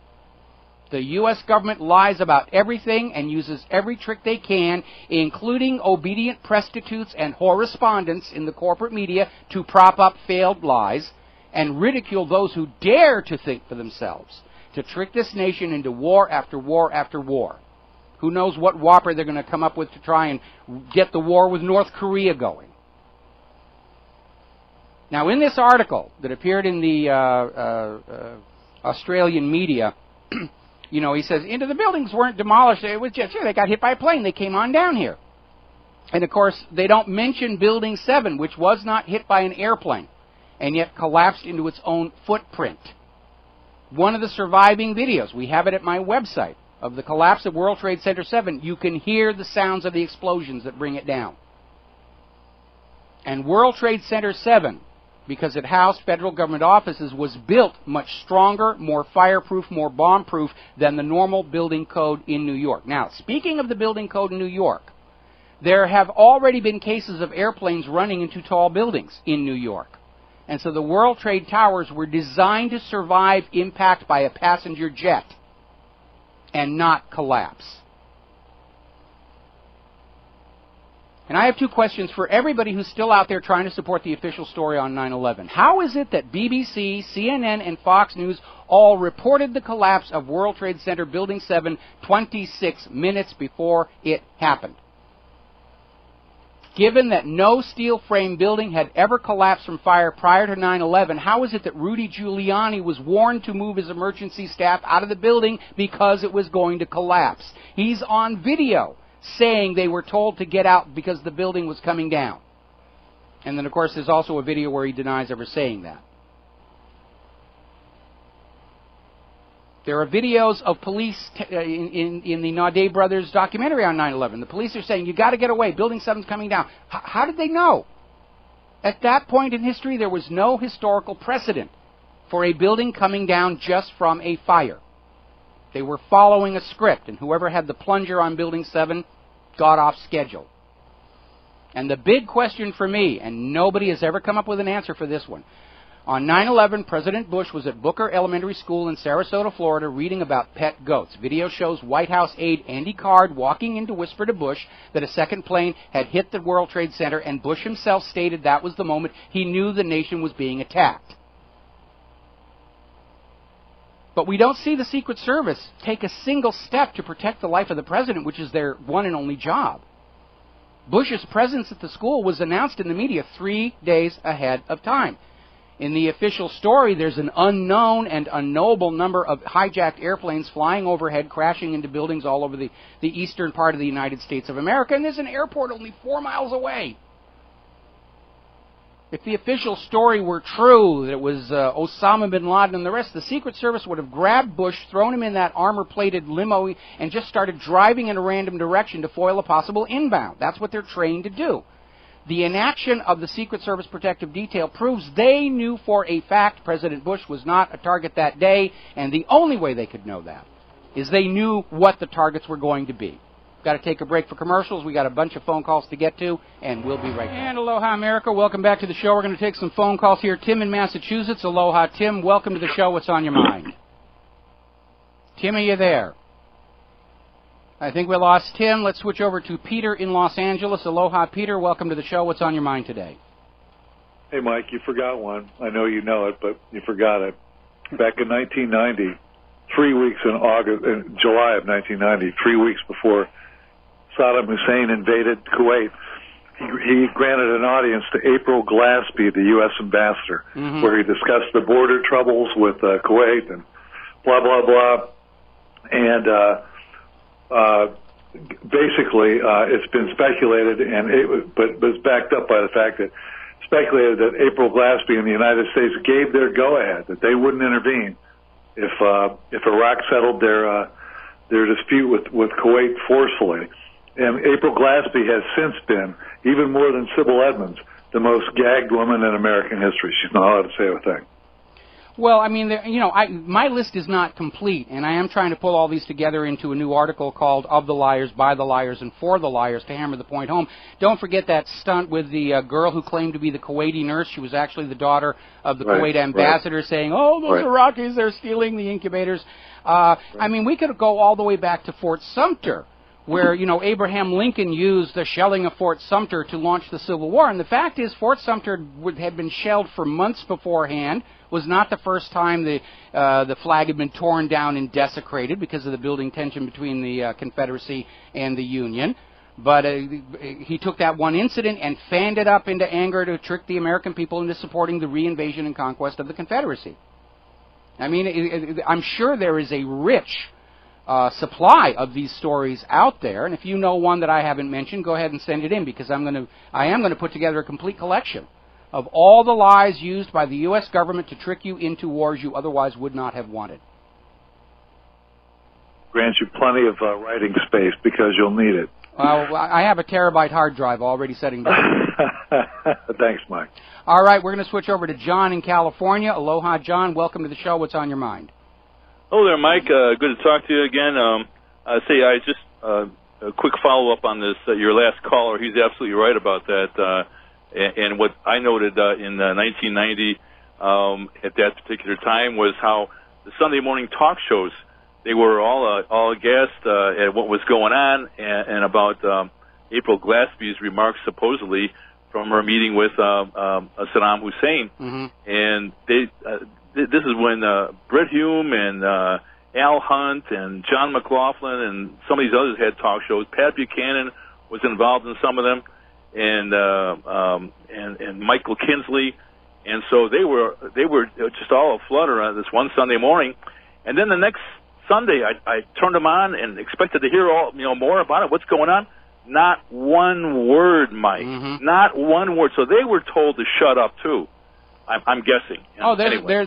The U.S. government lies about everything and uses every trick they can, including obedient prostitutes and correspondents in the corporate media, to prop up failed lies and ridicule those who dare to think for themselves, to trick this nation into war after war after war. Who knows what whopper they're going to come up with to try and get the war with North Korea going. Now, in this article that appeared in the Australian media, you know, he says, the buildings weren't demolished. It was just, they got hit by a plane. They came on down here. And, of course, they don't mention Building 7, which was not hit by an airplane, and yet collapsed into its own footprint. One of the surviving videos, we have it at my website, of the collapse of World Trade Center 7, you can hear the sounds of the explosions that bring it down. And World Trade Center 7, because it housed federal government offices, was built much stronger, more fireproof, more bomb-proof than the normal building code in New York. Now, speaking of the building code in New York, there have already been cases of airplanes running into tall buildings in New York. And so the World Trade Towers were designed to survive impact by a passenger jet and not collapse. And I have two questions for everybody who's still out there trying to support the official story on 9/11. How is it that BBC, CNN, and Fox News all reported the collapse of World Trade Center Building 7 26 minutes before it happened? Given that no steel frame building had ever collapsed from fire prior to 9/11, how is it that Rudy Giuliani was warned to move his emergency staff out of the building because it was going to collapse? He's on video saying they were told to get out because the building was coming down. And then, of course, there's also a video where he denies ever saying that. There are videos of police in the Naudet brothers documentary on 9/11. The police are saying, you got to get away, Building 7's coming down. How did they know? At that point in history, there was no historical precedent for a building coming down just from a fire. They were following a script, and whoever had the plunger on Building 7 got off schedule. And the big question for me, and nobody has ever come up with an answer for this one, on 9/11, President Bush was at Booker Elementary School in Sarasota, Florida, reading about pet goats. Video shows White House aide Andy Card walking in to whisper to Bush that a second plane had hit the World Trade Center, and Bush himself stated that was the moment he knew the nation was being attacked. But we don't see the Secret Service take a single step to protect the life of the president, which is their one and only job. Bush's presence at the school was announced in the media 3 days ahead of time. In the official story, there's an unknown and unknowable number of hijacked airplanes flying overhead, crashing into buildings all over the eastern part of the United States of America, and there's an airport only 4 miles away. If the official story were true, that it was Osama bin Laden and the rest, the Secret Service would have grabbed Bush, thrown him in that armor-plated limo, and just started driving in a random direction to foil a possible inbound. That's what they're trained to do. The inaction of the Secret Service protective detail proves they knew for a fact President Bush was not a target that day, and the only way they could know that is they knew what the targets were going to be. Got to take a break for commercials. We got a bunch of phone calls to get to, and we'll be right back. And aloha, America. Welcome back to the show. We're going to take some phone calls here. Tim in Massachusetts. Aloha, Tim. Welcome to the show. What's on your mind? Tim, are you there? I think we lost Tim. Let's switch over to Peter in Los Angeles. Aloha, Peter. Welcome to the show. What's on your mind today? Hey, Mike, you forgot one. I know you know it, but you forgot it. Back in 1990, 3 weeks in July of 1990, 3 weeks before Saddam Hussein invaded Kuwait, he granted an audience to April Glaspie, the U.S. ambassador, where he discussed the border troubles with Kuwait and blah, blah, blah. And basically, it's been speculated, but it was backed up by the fact that speculated that April Glaspie and the United States gave their go-ahead, that they wouldn't intervene if Iraq settled their dispute with Kuwait forcefully. And April Glaspie has since been, even more than Sybil Edmonds, the most gagged woman in American history. She's not allowed to say a thing. Well, I mean, my list is not complete, and I am trying to pull all these together into a new article called Of the Liars, By the Liars, and For the Liars to hammer the point home. Don't forget that stunt with the girl who claimed to be the Kuwaiti nurse. She was actually the daughter of the Kuwait ambassador saying, oh, those Iraqis, they're stealing the incubators. I mean, we could go all the way back to Fort Sumter, where, Abraham Lincoln used the shelling of Fort Sumter to launch the Civil War. And the fact is, Fort Sumter had been shelled for months beforehand. Was not the first time the flag had been torn down and desecrated because of the building tension between the Confederacy and the Union. But he took that one incident and fanned it up into anger to trick the American people into supporting the reinvasion and conquest of the Confederacy. I mean, I'm sure there is a rich supply of these stories out there, and if you know one that I haven't mentioned, go ahead and send it in, because I am going to put together a complete collection of all the lies used by the U.S. government to trick you into wars you otherwise would not have wanted. Grants you plenty of writing space because you'll need it. Well, I have a terabyte hard drive already setting down. Thanks, Mike. All right, we're going to switch over to John in California. Aloha, John. Welcome to the show. What's on your mind? Hello there, Mike. Good to talk to you again. I just a quick follow-up on this. Your last caller, he's absolutely right about that. And what I noted in 1990 at that particular time was how the Sunday morning talk shows, they were all aghast at what was going on and about April Glaspie's remarks supposedly from her meeting with Saddam Hussein. And this is when Brit Hume and Al Hunt and John McLaughlin and some of these others had talk shows. Pat Buchanan was involved in some of them, and Michael Kinsley, and so they were just all aflutter on this one Sunday morning, and then the next Sunday I turned them on and expected to hear more about it. What's going on? Not one word, Mike. Not one word. So they were told to shut up too. I'm guessing.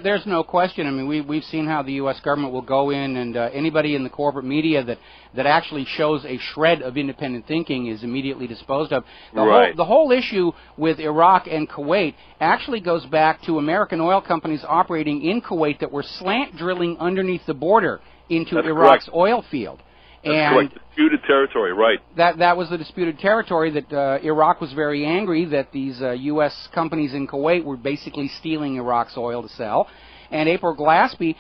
There's no question. I mean, we've seen how the U.S. government will go in and anybody in the corporate media that actually shows a shred of independent thinking is immediately disposed of. The whole issue with Iraq and Kuwait actually goes back to American oil companies operating in Kuwait that were slant drilling underneath the border into Iraq's oil field. That's correct. Disputed territory, right. That was the disputed territory that Iraq was very angry that these U.S. companies in Kuwait were basically stealing Iraq's oil to sell. And April Glaspie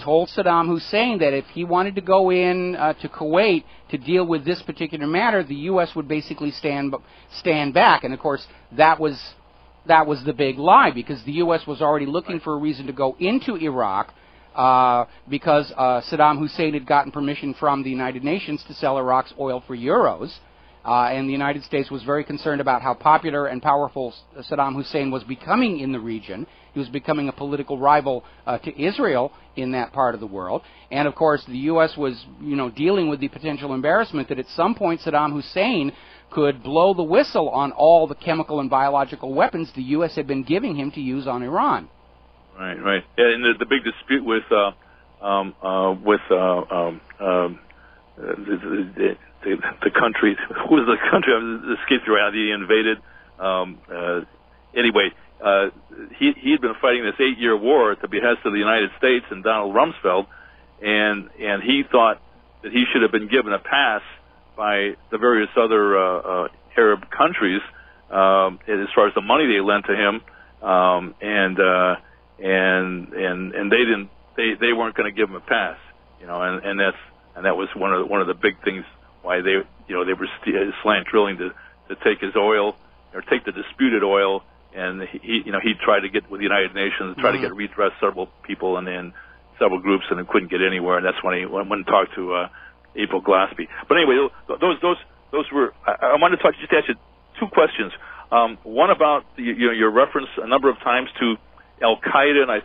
told Saddam Hussein that if he wanted to go in to Kuwait to deal with this particular matter, the U.S. would basically stand back. And, of course, that was the big lie, because the U.S. was already looking for a reason to go into Iraq, because Saddam Hussein had gotten permission from the United Nations to sell Iraq's oil for euros, and the United States was very concerned about how popular and powerful Saddam Hussein was becoming in the region. He was becoming a political rival to Israel in that part of the world, and of course the U.S. was, dealing with the potential embarrassment that at some point Saddam Hussein could blow the whistle on all the chemical and biological weapons the U.S. had been giving him to use on Iran. Right. And the big dispute with the country. Who was the country? I escaped right now. He invaded. Anyway, he had been fighting this 8-year war at the behest of the United States and Donald Rumsfeld, and he thought that he should have been given a pass by the various other Arab countries as far as the money they lent to him, and they didn't. They weren't going to give him a pass, and that was one of the big things why they were slant drilling to take his oil or take the disputed oil, and he tried to get with the United Nations, try to get redress several people and then several groups, and couldn't get anywhere, and that's when he went and talked to April Glaspie. But anyway, those were. I wanted to just ask you two questions. One about your reference a number of times to Al Qaeda, and I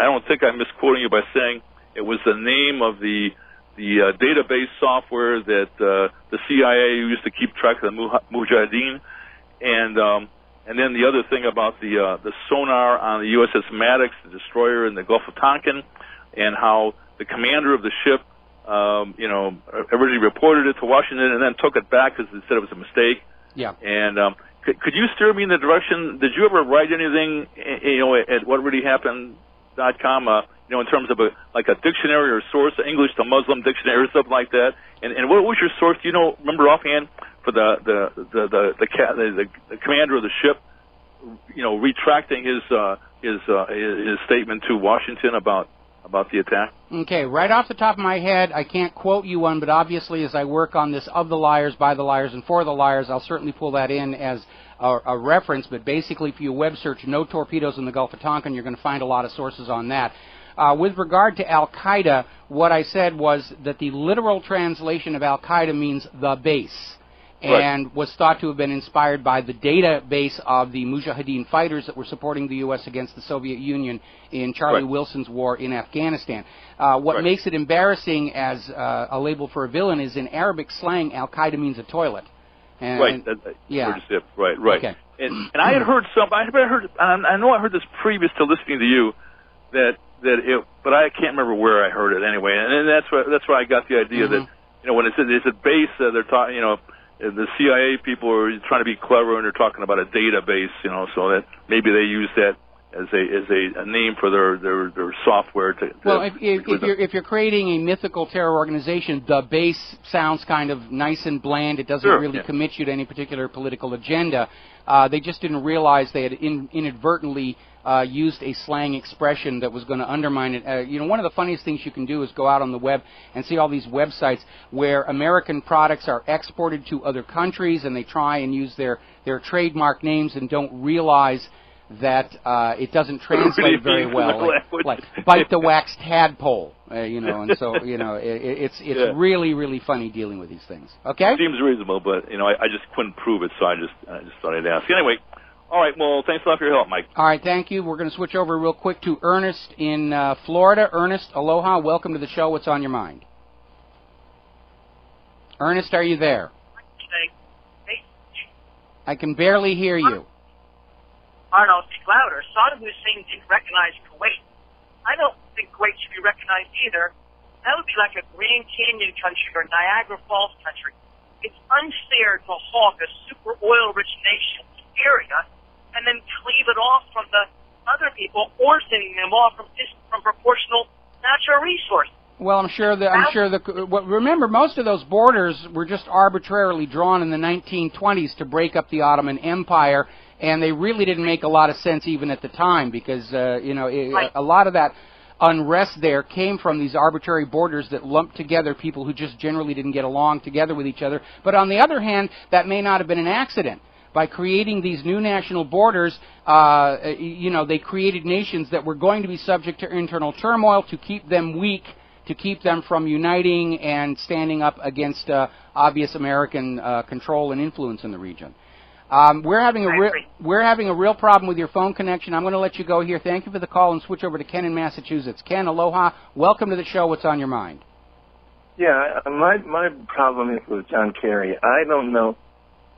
don't think I'm misquoting you by saying it was the name of the database software that the CIA used to keep track of the Mujahideen, and then the other thing about the sonar on the USS Maddox, the destroyer in the Gulf of Tonkin, and how the commander of the ship, originally reported it to Washington and then took it back because they said it was a mistake. Yeah. And could you steer me in the direction? Did you ever write anything, at whatreallyhappened.com, in terms of a dictionary or source, English to Muslim dictionary or something like that? And what was your source? Do you remember offhand for the commander of the ship, retracting his statement to Washington about the attack? Okay, right off the top of my head, I can't quote you one, but obviously as I work on this Of the Liars, By the Liars, and For the Liars, I'll certainly pull that in as a reference, but basically if you web search "no torpedoes in the Gulf of Tonkin," you're going to find a lot of sources on that. With regard to Al Qaeda, what I said was that the literal translation of Al Qaeda means the base, and was thought to have been inspired by the database of the Mujahideen fighters that were supporting the U.S. against the Soviet Union in Charlie Wilson's war in Afghanistan. What makes it embarrassing as a label for a villain is in Arabic slang, Al Qaeda means a toilet. And, Right. Okay. And I had heard I know I heard this previous to listening to you, but I can't remember where I heard it anyway. And that's where I got the idea that when it's a base, they're talking, the CIA people are trying to be clever and they're talking about a database, so that maybe they use that as a name for their software. Well, if you're creating a mythical terror organization, the base sounds kind of nice and bland. It doesn't really commit you to any particular political agenda. They just didn't realize they had inadvertently used a slang expression that was going to undermine it. You know, one of the funniest things you can do is go out on the web and see all these websites where American products are exported to other countries, and they try and use their trademark names and don't realize that it doesn't translate very well. Like bite the wax tadpole, you know, and so, you know, it's really, really funny dealing with these things. Okay? Seems reasonable, but, you know, I just couldn't prove it, so I just thought I'd ask. Anyway, all right, well, thanks a lot for your help, Mike. All right, thank you. We're going to switch over real quick to Ernest in Florida. Ernest, aloha. Welcome to the show. What's on your mind? Ernest, are you there? I can barely hear you. Arnold, speak louder. Saddam Hussein didn't recognize Kuwait. I don't think Kuwait should be recognized either. That would be like a Grand Canyon country or Niagara Falls country. It's unfair to hawk a super oil-rich nation's area and then cleave it off from the other people, or sending them off from proportional natural resources. Well, remember, most of those borders were just arbitrarily drawn in the 1920s to break up the Ottoman Empire, and they really didn't make a lot of sense even at the time, because a lot of that unrest there came from these arbitrary borders that lumped together people who just generally didn't get along together with each other. But on the other hand, that may not have been an accident. By creating these new national borders, they created nations that were going to be subject to internal turmoil to keep them weak, to keep them from uniting and standing up against obvious American control and influence in the region. We're having a real problem with your phone connection. I'm going to let you go here. Thank you for the call, and switch over to Ken in Massachusetts. Ken, aloha. Welcome to the show. What's on your mind? Yeah, my problem is with John Kerry. I don't know.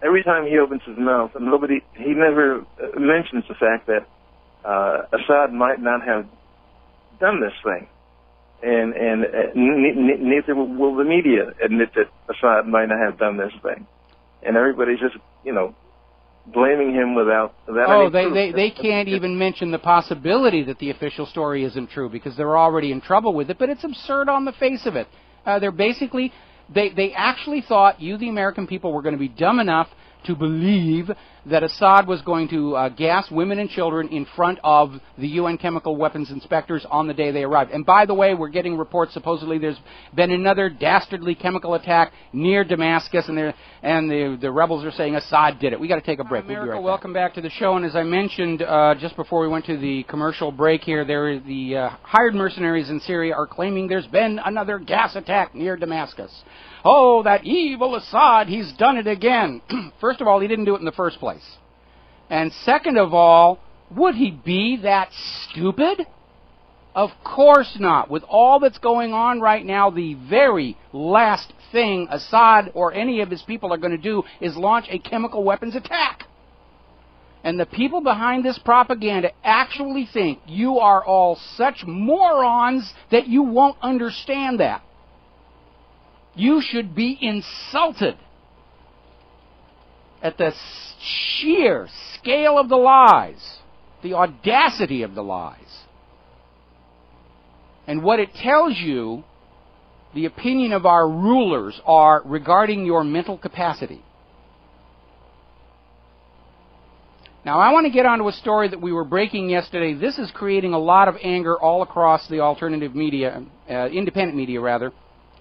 Every time he opens his mouth, he never mentions the fact that Assad might not have done this thing. And neither will the media admit that Assad might not have done this thing. And everybody's just, blaming him without any proof. They can't even mention the possibility that the official story isn't true, because they're already in trouble with it. But it's absurd on the face of it. They're basically, they actually thought you, the American people, were going to be dumb enough to believe that Assad was going to gas women and children in front of the UN chemical weapons inspectors on the day they arrived. And by the way, we're getting reports supposedly there's been another dastardly chemical attack near Damascus, and the rebels are saying Assad did it. We got to take a break. We'll be right back. Welcome back to the show. And as I mentioned just before we went to the commercial break here, the hired mercenaries in Syria are claiming there's been another gas attack near Damascus. Oh, that evil Assad, he's done it again. First of all, he didn't do it in the first place. And second of all, would he be that stupid? Of course not. With all that's going on right now, the very last thing Assad or any of his people are going to do is launch a chemical weapons attack. And the people behind this propaganda actually think you are all such morons that you won't understand that. You should be insulted at the sheer scale of the lies, the audacity of the lies. And what it tells you, the opinion of our rulers are regarding your mental capacity. Now, I want to get onto a story that we were breaking yesterday. This is creating a lot of anger all across the alternative media, independent media rather,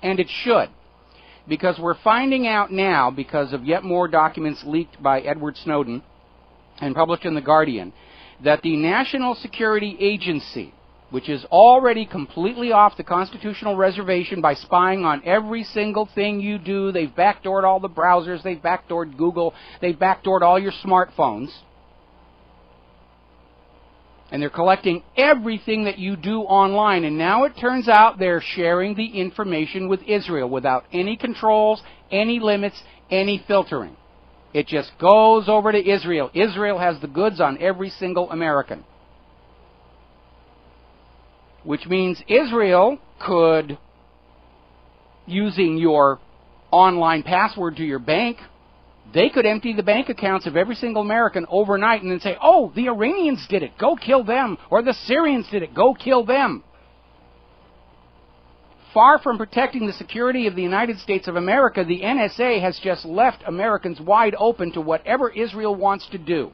and it should. Because we're finding out now, because of yet more documents leaked by Edward Snowden and published in The Guardian, that the National Security Agency, which is already completely off the constitutional reservation by spying on every single thing you do, they've backdoored all the browsers, they've backdoored Google, they've backdoored all your smartphones, and they're collecting everything that you do online. And now it turns out they're sharing the information with Israel without any controls, any limits, any filtering. It just goes over to Israel. Israel has the goods on every single American. Which means Israel could, using your online password to your bank, They could empty the bank accounts of every single American overnight and then say, oh, the Iranians did it, go kill them, or the Syrians did it, go kill them. Far from protecting the security of the United States of America, the NSA has just left Americans wide open to whatever Israel wants to do.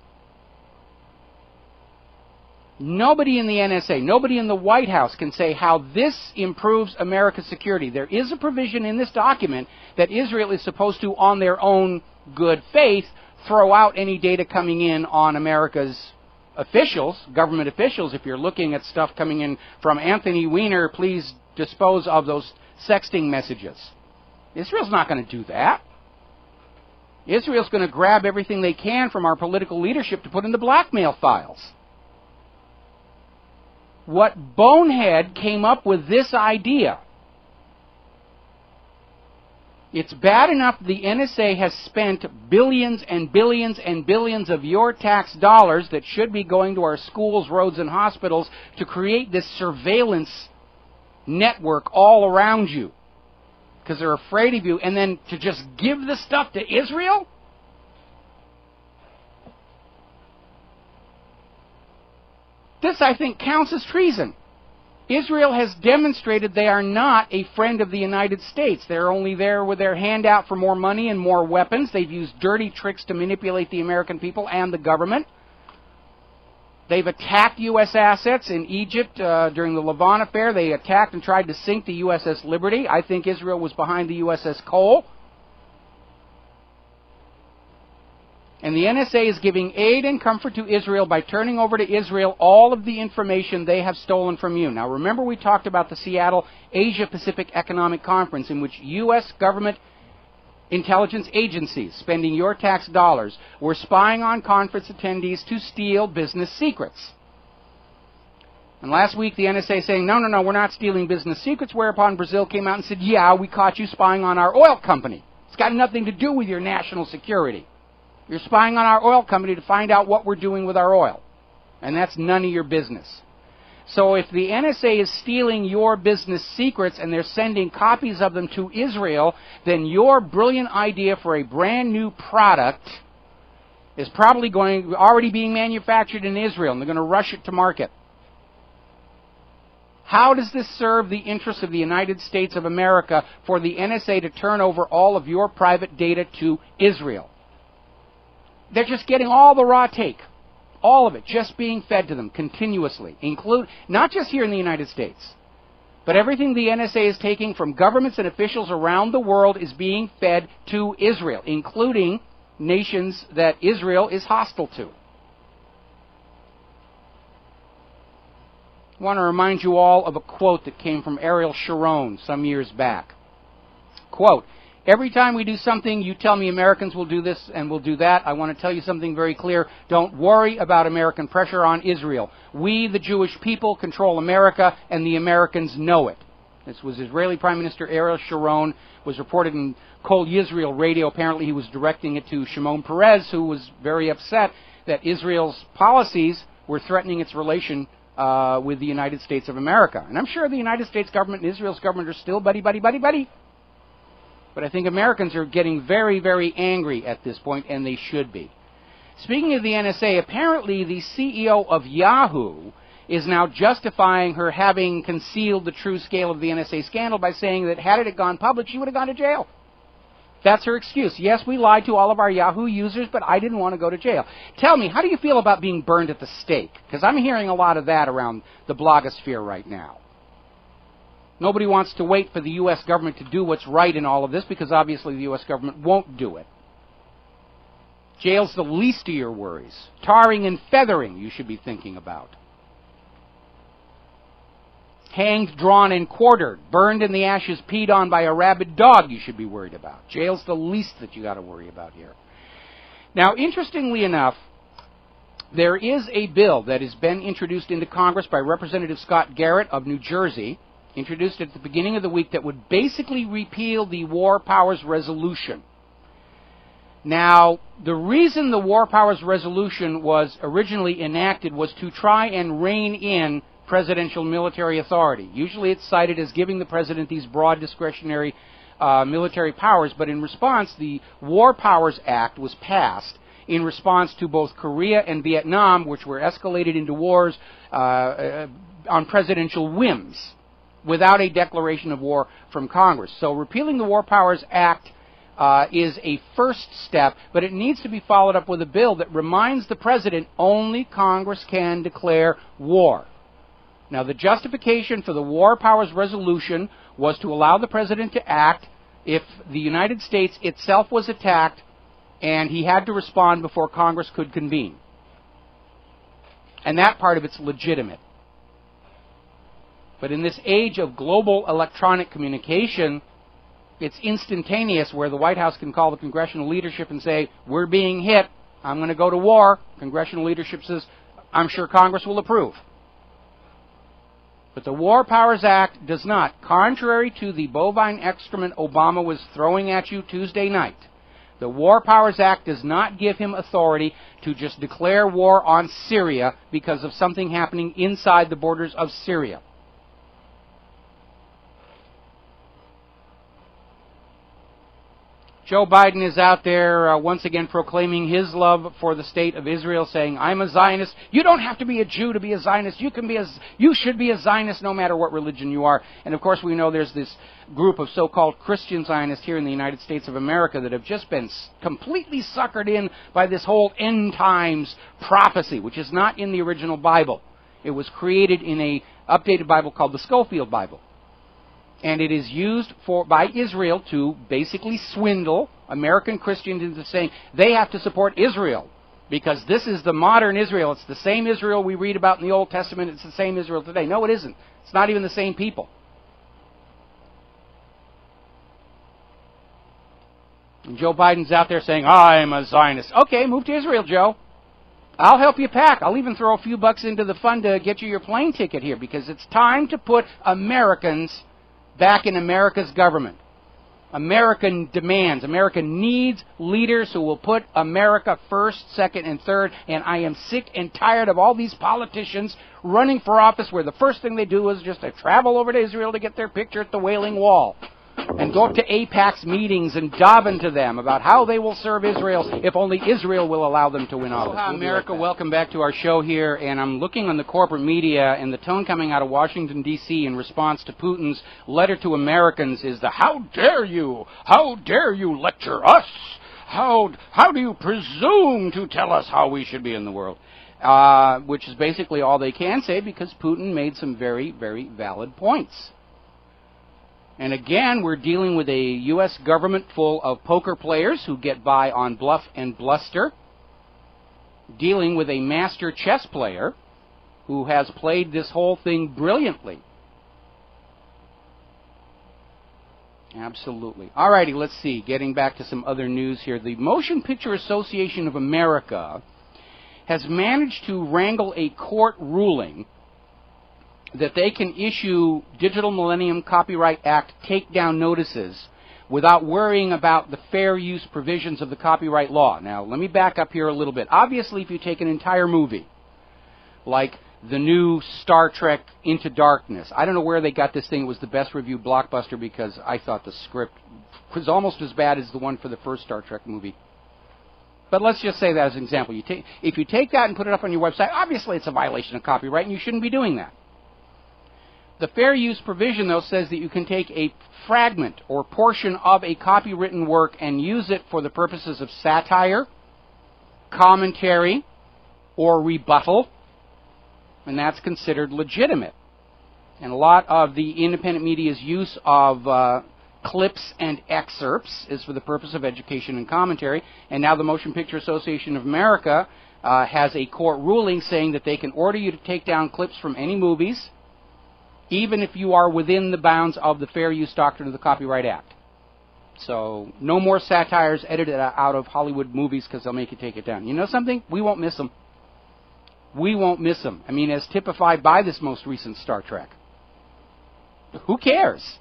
Nobody in the NSA, nobody in the White House can say how this improves America's security. There is a provision in this document that Israel is supposed to, on their own good faith, throw out any data coming in on America's officials, government officials. If you're looking at stuff coming in from Anthony Weiner, please dispose of those sexting messages. Israel's not going to do that. Israel's going to grab everything they can from our political leadership to put in the blackmail files. What bonehead came up with this idea? It's bad enough the NSA has spent billions and billions and billions of your tax dollars that should be going to our schools, roads, and hospitals to create this surveillance network all around you because they're afraid of you, and then to just give the stuff to Israel? This, I think, counts as treason. Israel has demonstrated they are not a friend of the United States. They're only there with their hand out for more money and more weapons. They've used dirty tricks to manipulate the American people and the government. They've attacked U.S. assets in Egypt during the Levant affair. They attacked and tried to sink the USS Liberty. I think Israel was behind the USS Cole. And the NSA is giving aid and comfort to Israel by turning over to Israel all of the information they have stolen from you. Now, remember we talked about the Seattle Asia-Pacific Economic Conference, in which U.S. government intelligence agencies, spending your tax dollars, were spying on conference attendees to steal business secrets. And last week the NSA saying, no, we're not stealing business secrets, whereupon Brazil came out and said, yeah, we caught you spying on our oil company. It's got nothing to do with your national security. You're spying on our oil company to find out what we're doing with our oil. And that's none of your business. So if the NSA is stealing your business secrets and they're sending copies of them to Israel, then your brilliant idea for a brand new product is probably already being manufactured in Israel, and they're going to rush it to market. How does this serve the interests of the United States of America for the NSA to turn over all of your private data to Israel? They're just getting all the raw take. All of it just being fed to them continuously. Not just here in the United States, but everything the NSA is taking from governments and officials around the world is being fed to Israel, including nations that Israel is hostile to. I want to remind you all of a quote that came from Ariel Sharon some years back. Quote, every time we do something, you tell me Americans will do this and will do that. I want to tell you something very clear. Don't worry about American pressure on Israel. We, the Jewish people, control America, and the Americans know it. This was Israeli Prime Minister Ariel Sharon, was reported in Kol Yisrael radio. Apparently he was directing it to Shimon Peres, who was very upset that Israel's policies were threatening its relation with the United States of America. And I'm sure the United States government and Israel's government are still buddy. But I think Americans are getting very, very angry at this point, and they should be. Speaking of the NSA, apparently the CEO of Yahoo is now justifying her having concealed the true scale of the NSA scandal by saying that had it gone public, she would have gone to jail. That's her excuse. Yes, we lied to all of our Yahoo users, but I didn't want to go to jail. Tell me, how do you feel about being burned at the stake? Because I'm hearing a lot of that around the blogosphere right now. Nobody wants to wait for the U.S. government to do what's right in all of this, because obviously the U.S. government won't do it. Jail's the least of your worries. Tarring and feathering you should be thinking about. Hanged, drawn, and quartered, burned in the ashes, peed on by a rabid dog you should be worried about. Jail's the least that you got to worry about here. Now, interestingly enough, there is a bill that has been introduced into Congress by Representative Scott Garrett of New Jersey, introduced at the beginning of the week, that would basically repeal the War Powers Resolution. Now, the reason the War Powers Resolution was originally enacted was to try and rein in presidential military authority. Usually it's cited as giving the president these broad discretionary military powers, but in response, the War Powers Act was passed in response to both Korea and Vietnam, which were escalated into wars on presidential whims, without a declaration of war from Congress. So repealing the War Powers Act is a first step, but it needs to be followed up with a bill that reminds the president only Congress can declare war. Now, the justification for the War Powers Resolution was to allow the president to act if the United States itself was attacked and he had to respond before Congress could convene. And that part of it's legitimate. But in this age of global electronic communication, it's instantaneous, where the White House can call the congressional leadership and say, we're being hit, I'm going to go to war. Congressional leadership says, I'm sure Congress will approve. But the War Powers Act does not, contrary to the bovine excrement Obama was throwing at you Tuesday night. The War Powers Act does not give him authority to just declare war on Syria because of something happening inside the borders of Syria. Joe Biden is out there once again proclaiming his love for the state of Israel, saying, I'm a Zionist. You don't have to be a Jew to be a Zionist. You should be a Zionist no matter what religion you are. And, of course, we know there's this group of so-called Christian Zionists here in the United States of America that have just been completely suckered in by this whole end times prophecy, which is not in the original Bible. It was created in an updated Bible called the Schofield Bible. And it is used by Israel to basically swindle American Christians into saying they have to support Israel because this is the modern Israel. It's the same Israel we read about in the Old Testament. It's the same Israel today. No, it isn't. It's not even the same people. And Joe Biden's out there saying, I'm a Zionist. Okay, move to Israel, Joe. I'll help you pack. I'll even throw a few bucks into the fund to get you your plane ticket here because it's time to put Americans back in America's government. American demands. America needs leaders who will put America first, second, and third. And I am sick and tired of all these politicians running for office where the first thing they do is just to travel over to Israel to get their picture at the Wailing Wall. And go up to AIPAC's meetings and daven to them about how they will serve Israel if only Israel will allow them to win office. Aloha, America, welcome back to our show here. And I'm looking on the corporate media, and the tone coming out of Washington, D.C. in response to Putin's letter to Americans is the, how dare you? How dare you lecture us? How do you presume to tell us how we should be in the world? Which is basically all they can say because Putin made some very, very valid points. And again, we're dealing with a U.S. government full of poker players who get by on bluff and bluster, dealing with a master chess player who has played this whole thing brilliantly. Absolutely. All righty, let's see. Getting back to some other news here. The Motion Picture Association of America has managed to wrangle a court ruling that they can issue Digital Millennium Copyright Act takedown notices without worrying about the fair use provisions of the copyright law. Now, let me back up here a little bit. Obviously, if you take an entire movie, like the new Star Trek Into Darkness, I don't know where they got this thing. It was the best reviewed blockbuster because I thought the script was almost as bad as the one for the first Star Trek movie. But let's just say that as an example. If you take that and put it up on your website, obviously it's a violation of copyright and you shouldn't be doing that. The fair use provision, though, says that you can take a fragment or portion of a copywritten work and use it for the purposes of satire, commentary, or rebuttal, and that's considered legitimate. And a lot of the independent media's use of clips and excerpts is for the purpose of education and commentary, and now the Motion Picture Association of America has a court ruling saying that they can order you to take down clips from any movies, even if you are within the bounds of the fair use doctrine of the Copyright Act. So no more satires edited out of Hollywood movies because they'll make you take it down. You know something? We won't miss them. We won't miss them. I mean, as typified by this most recent Star Trek. Who cares?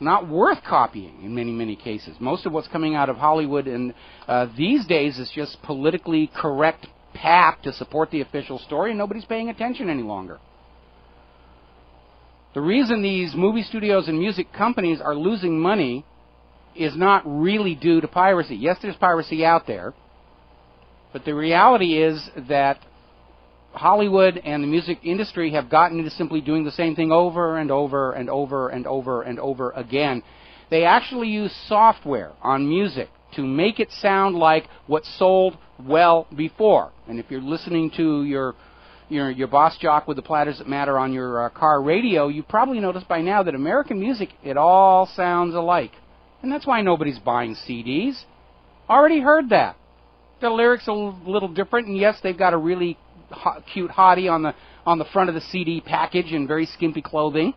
Not worth copying in many, many cases. Most of what's coming out of Hollywood and these days is just politically correct pap to support the official story, and nobody's paying attention any longer. The reason these movie studios and music companies are losing money is not really due to piracy. Yes, there's piracy out there, but the reality is that Hollywood and the music industry have gotten into simply doing the same thing over and over and over and over and over again. They actually use software on music to make it sound like what sold well before. And if you're listening to your Boss Jock with the Platters That Matter on your car radio, you probably noticed by now that American music, it all sounds alike. And that's why nobody's buying CDs. Already heard that. The lyrics are a little different, and yes, they've got a really cute hottie on the front of the CD package in very skimpy clothing.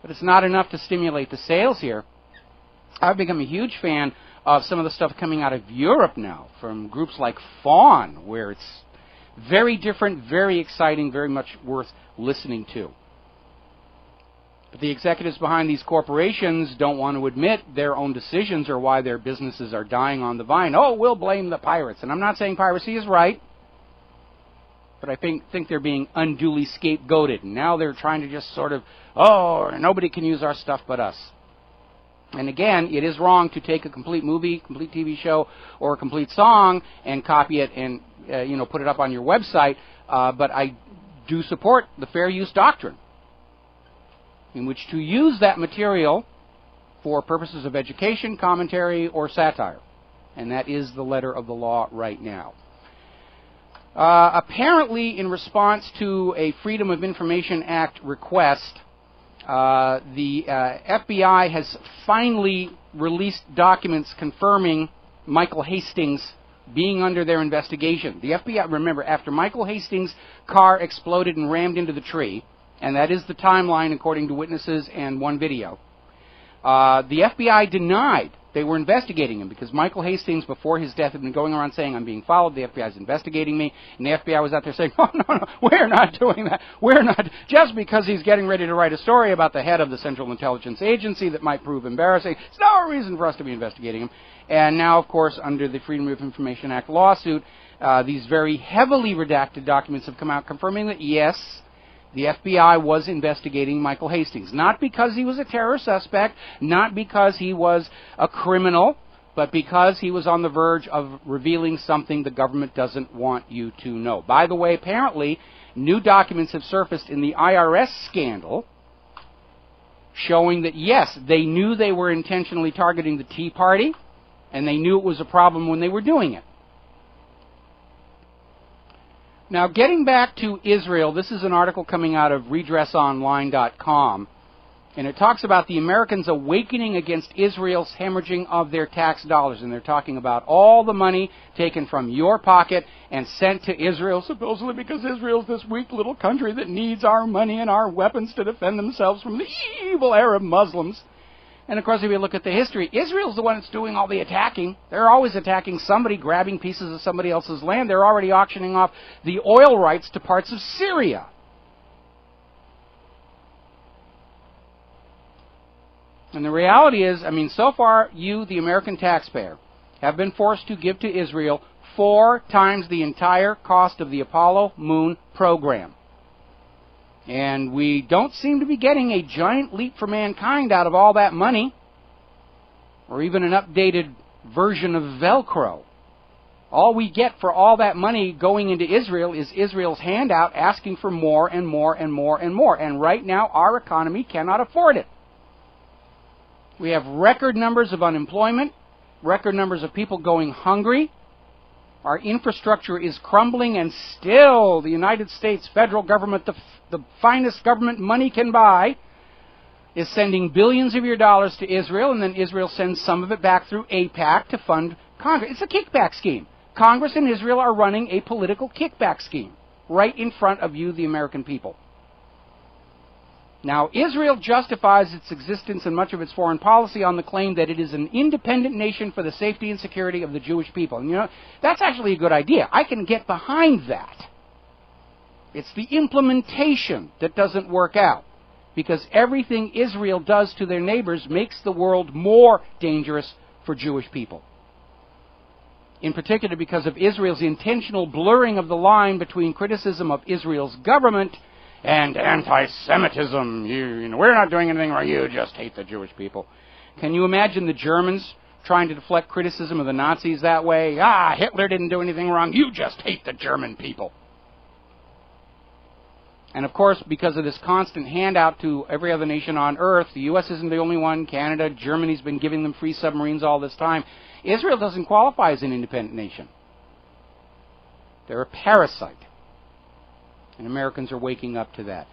But it's not enough to stimulate the sales here. I've become a huge fan of some of the stuff coming out of Europe now, from groups like Fawn, where it's very different, very exciting, very much worth listening to. But the executives behind these corporations don't want to admit their own decisions or why their businesses are dying on the vine. Oh, we'll blame the pirates. And I'm not saying piracy is right, but I think they're being unduly scapegoated. And now they're trying to just sort of, oh, nobody can use our stuff but us. And again, it is wrong to take a complete movie, complete TV show, or a complete song and copy it and put it up on your website. But I do support the fair use doctrine, in which to use that material for purposes of education, commentary, or satire. And that is the letter of the law right now. Apparently, in response to a Freedom of Information Act request, the FBI has finally released documents confirming Michael Hastings being under their investigation. The FBI, remember, after Michael Hastings' car exploded and rammed into the tree, and that is the timeline according to witnesses and one video, the FBI denied they were investigating him, because Michael Hastings, before his death, had been going around saying, I'm being followed, the FBI is investigating me, and the FBI was out there saying, oh, no, we're not doing that. We're not, just because he's getting ready to write a story about the head of the Central Intelligence Agency that might prove embarrassing, it's no reason for us to be investigating him. And now, of course, under the Freedom of Information Act lawsuit, these very heavily redacted documents have come out confirming that, yes, the FBI was investigating Michael Hastings, not because he was a terror suspect, not because he was a criminal, but because he was on the verge of revealing something the government doesn't want you to know. By the way, apparently, new documents have surfaced in the IRS scandal showing that, yes, they knew they were intentionally targeting the Tea Party, and they knew it was a problem when they were doing it. Now, getting back to Israel, this is an article coming out of redressonline.com, and it talks about the Americans awakening against Israel's hemorrhaging of their tax dollars, and they're talking about all the money taken from your pocket and sent to Israel, supposedly because Israel's this weak little country that needs our money and our weapons to defend themselves from the evil Arab Muslims. And, of course, if you look at the history, Israel's the one that's doing all the attacking. They're always attacking somebody, grabbing pieces of somebody else's land. They're already auctioning off the oil rights to parts of Syria. And the reality is, I mean, so far, you, the American taxpayer, have been forced to give to Israel 4 times the entire cost of the Apollo moon program. And we don't seem to be getting a giant leap for mankind out of all that money, or even an updated version of Velcro. All we get for all that money going into Israel is Israel's handout asking for more and more and more and more. And right now, our economy cannot afford it. We have record numbers of unemployment, record numbers of people going hungry. Our infrastructure is crumbling, and still the United States federal government, the finest government money can buy, is sending billions of your dollars to Israel, and then Israel sends some of it back through AIPAC to fund Congress. It's a kickback scheme. Congress and Israel are running a political kickback scheme right in front of you, the American people. Now, Israel justifies its existence and much of its foreign policy on the claim that it is an independent nation for the safety and security of the Jewish people. And, you know, that's actually a good idea. I can get behind that. It's the implementation that doesn't work out, because everything Israel does to their neighbors makes the world more dangerous for Jewish people. In particular, because of Israel's intentional blurring of the line between criticism of Israel's government and anti-Semitism. You know, we're not doing anything wrong. You just hate the Jewish people. Can you imagine the Germans trying to deflect criticism of the Nazis that way? Ah, Hitler didn't do anything wrong. You just hate the German people. And, of course, because of this constant handout to every other nation on Earth, the U.S. isn't the only one. Canada, Germany's been giving them free submarines all this time. Israel doesn't qualify as an independent nation. They're a parasite. And Americans are waking up to that.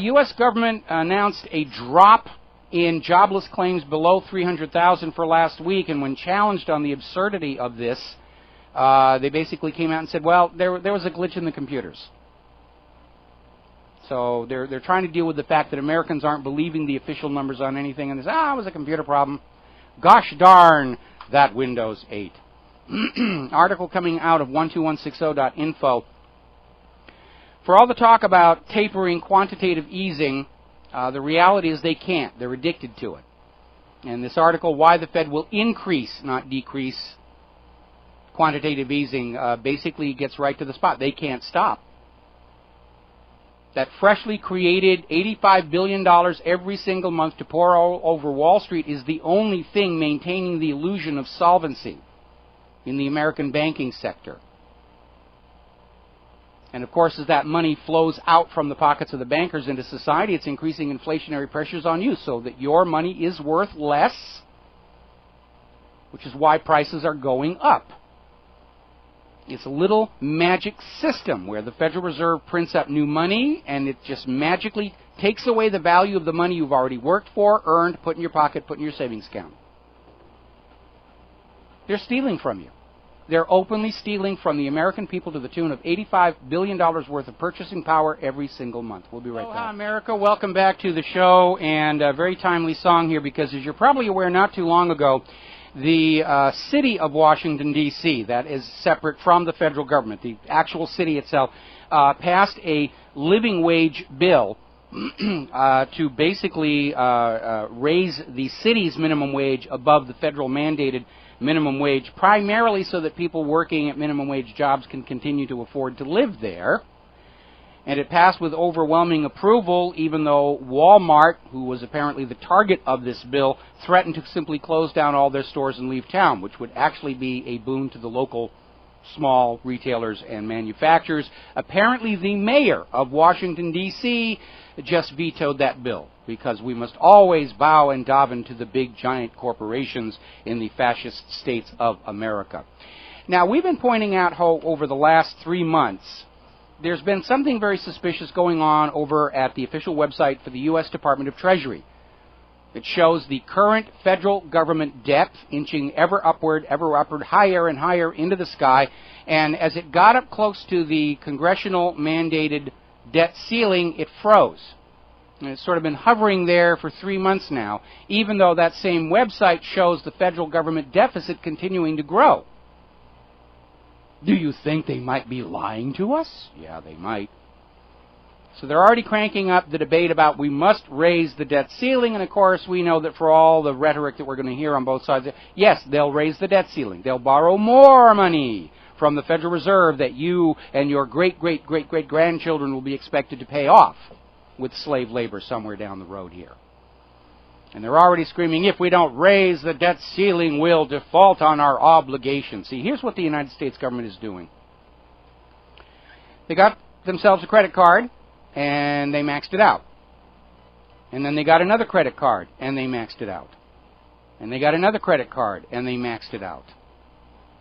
U.S. government announced a drop in jobless claims below 300,000 for last week, and when challenged on the absurdity of this, they basically came out and said, well, there was a glitch in the computers. So they're trying to deal with the fact that Americans aren't believing the official numbers on anything, and they say, it was a computer problem. Gosh darn that Windows 8. Article coming out of 12160.info. For all the talk about tapering, quantitative easing, the reality is they can't. They're addicted to it. And this article, Why the Fed Will Increase, Not Decrease, Quantitative Easing, basically gets right to the spot. They can't stop. That freshly created $85 billion every single month to pour all over Wall Street is the only thing maintaining the illusion of solvency in the American banking sector. And, of course, as that money flows out from the pockets of the bankers into society, it's increasing inflationary pressures on you so that your money is worth less, which is why prices are going up. It's a little magic system where the Federal Reserve prints up new money and it just magically takes away the value of the money you've already worked for, earned, put in your pocket, put in your savings account. They're stealing from you. They're openly stealing from the American people to the tune of $85 billion worth of purchasing power every single month. We'll be right back. Hi, America. Welcome back to the show, and a very timely song here because, as you're probably aware, not too long ago, the city of Washington, D.C., that is separate from the federal government, the actual city itself, passed a living wage bill to basically raise the city's minimum wage above the federal mandated minimum wage, primarily so that people working at minimum wage jobs can continue to afford to live there. And it passed with overwhelming approval, even though Walmart, who was apparently the target of this bill, threatened to simply close down all their stores and leave town, which would actually be a boon to the local small retailers and manufacturers. Apparently the mayor of Washington, D.C. just vetoed that bill, because we must always bow and daven to the big giant corporations in the fascist states of America. Now, we've been pointing out how over the last 3 months there's been something very suspicious going on over at the official website for the U.S. Department of Treasury. It shows the current federal government debt inching ever upward, higher and higher into the sky. And as it got up close to the congressional mandated debt ceiling, it froze. And it's sort of been hovering there for 3 months now, even though that same website shows the federal government deficit continuing to grow. Do you think they might be lying to us? Yeah, they might. So they're already cranking up the debate about we must raise the debt ceiling, and of course we know that for all the rhetoric that we're going to hear on both sides, yes, they'll raise the debt ceiling. They'll borrow more money from the Federal Reserve that you and your great-great-great-great-grandchildren will be expected to pay off with slave labor somewhere down the road here. And they're already screaming, if we don't raise the debt ceiling, we'll default on our obligations. See, here's what the United States government is doing. They got themselves a credit card, and they maxed it out. And then they got another credit card, and they maxed it out. And they got another credit card, and they maxed it out.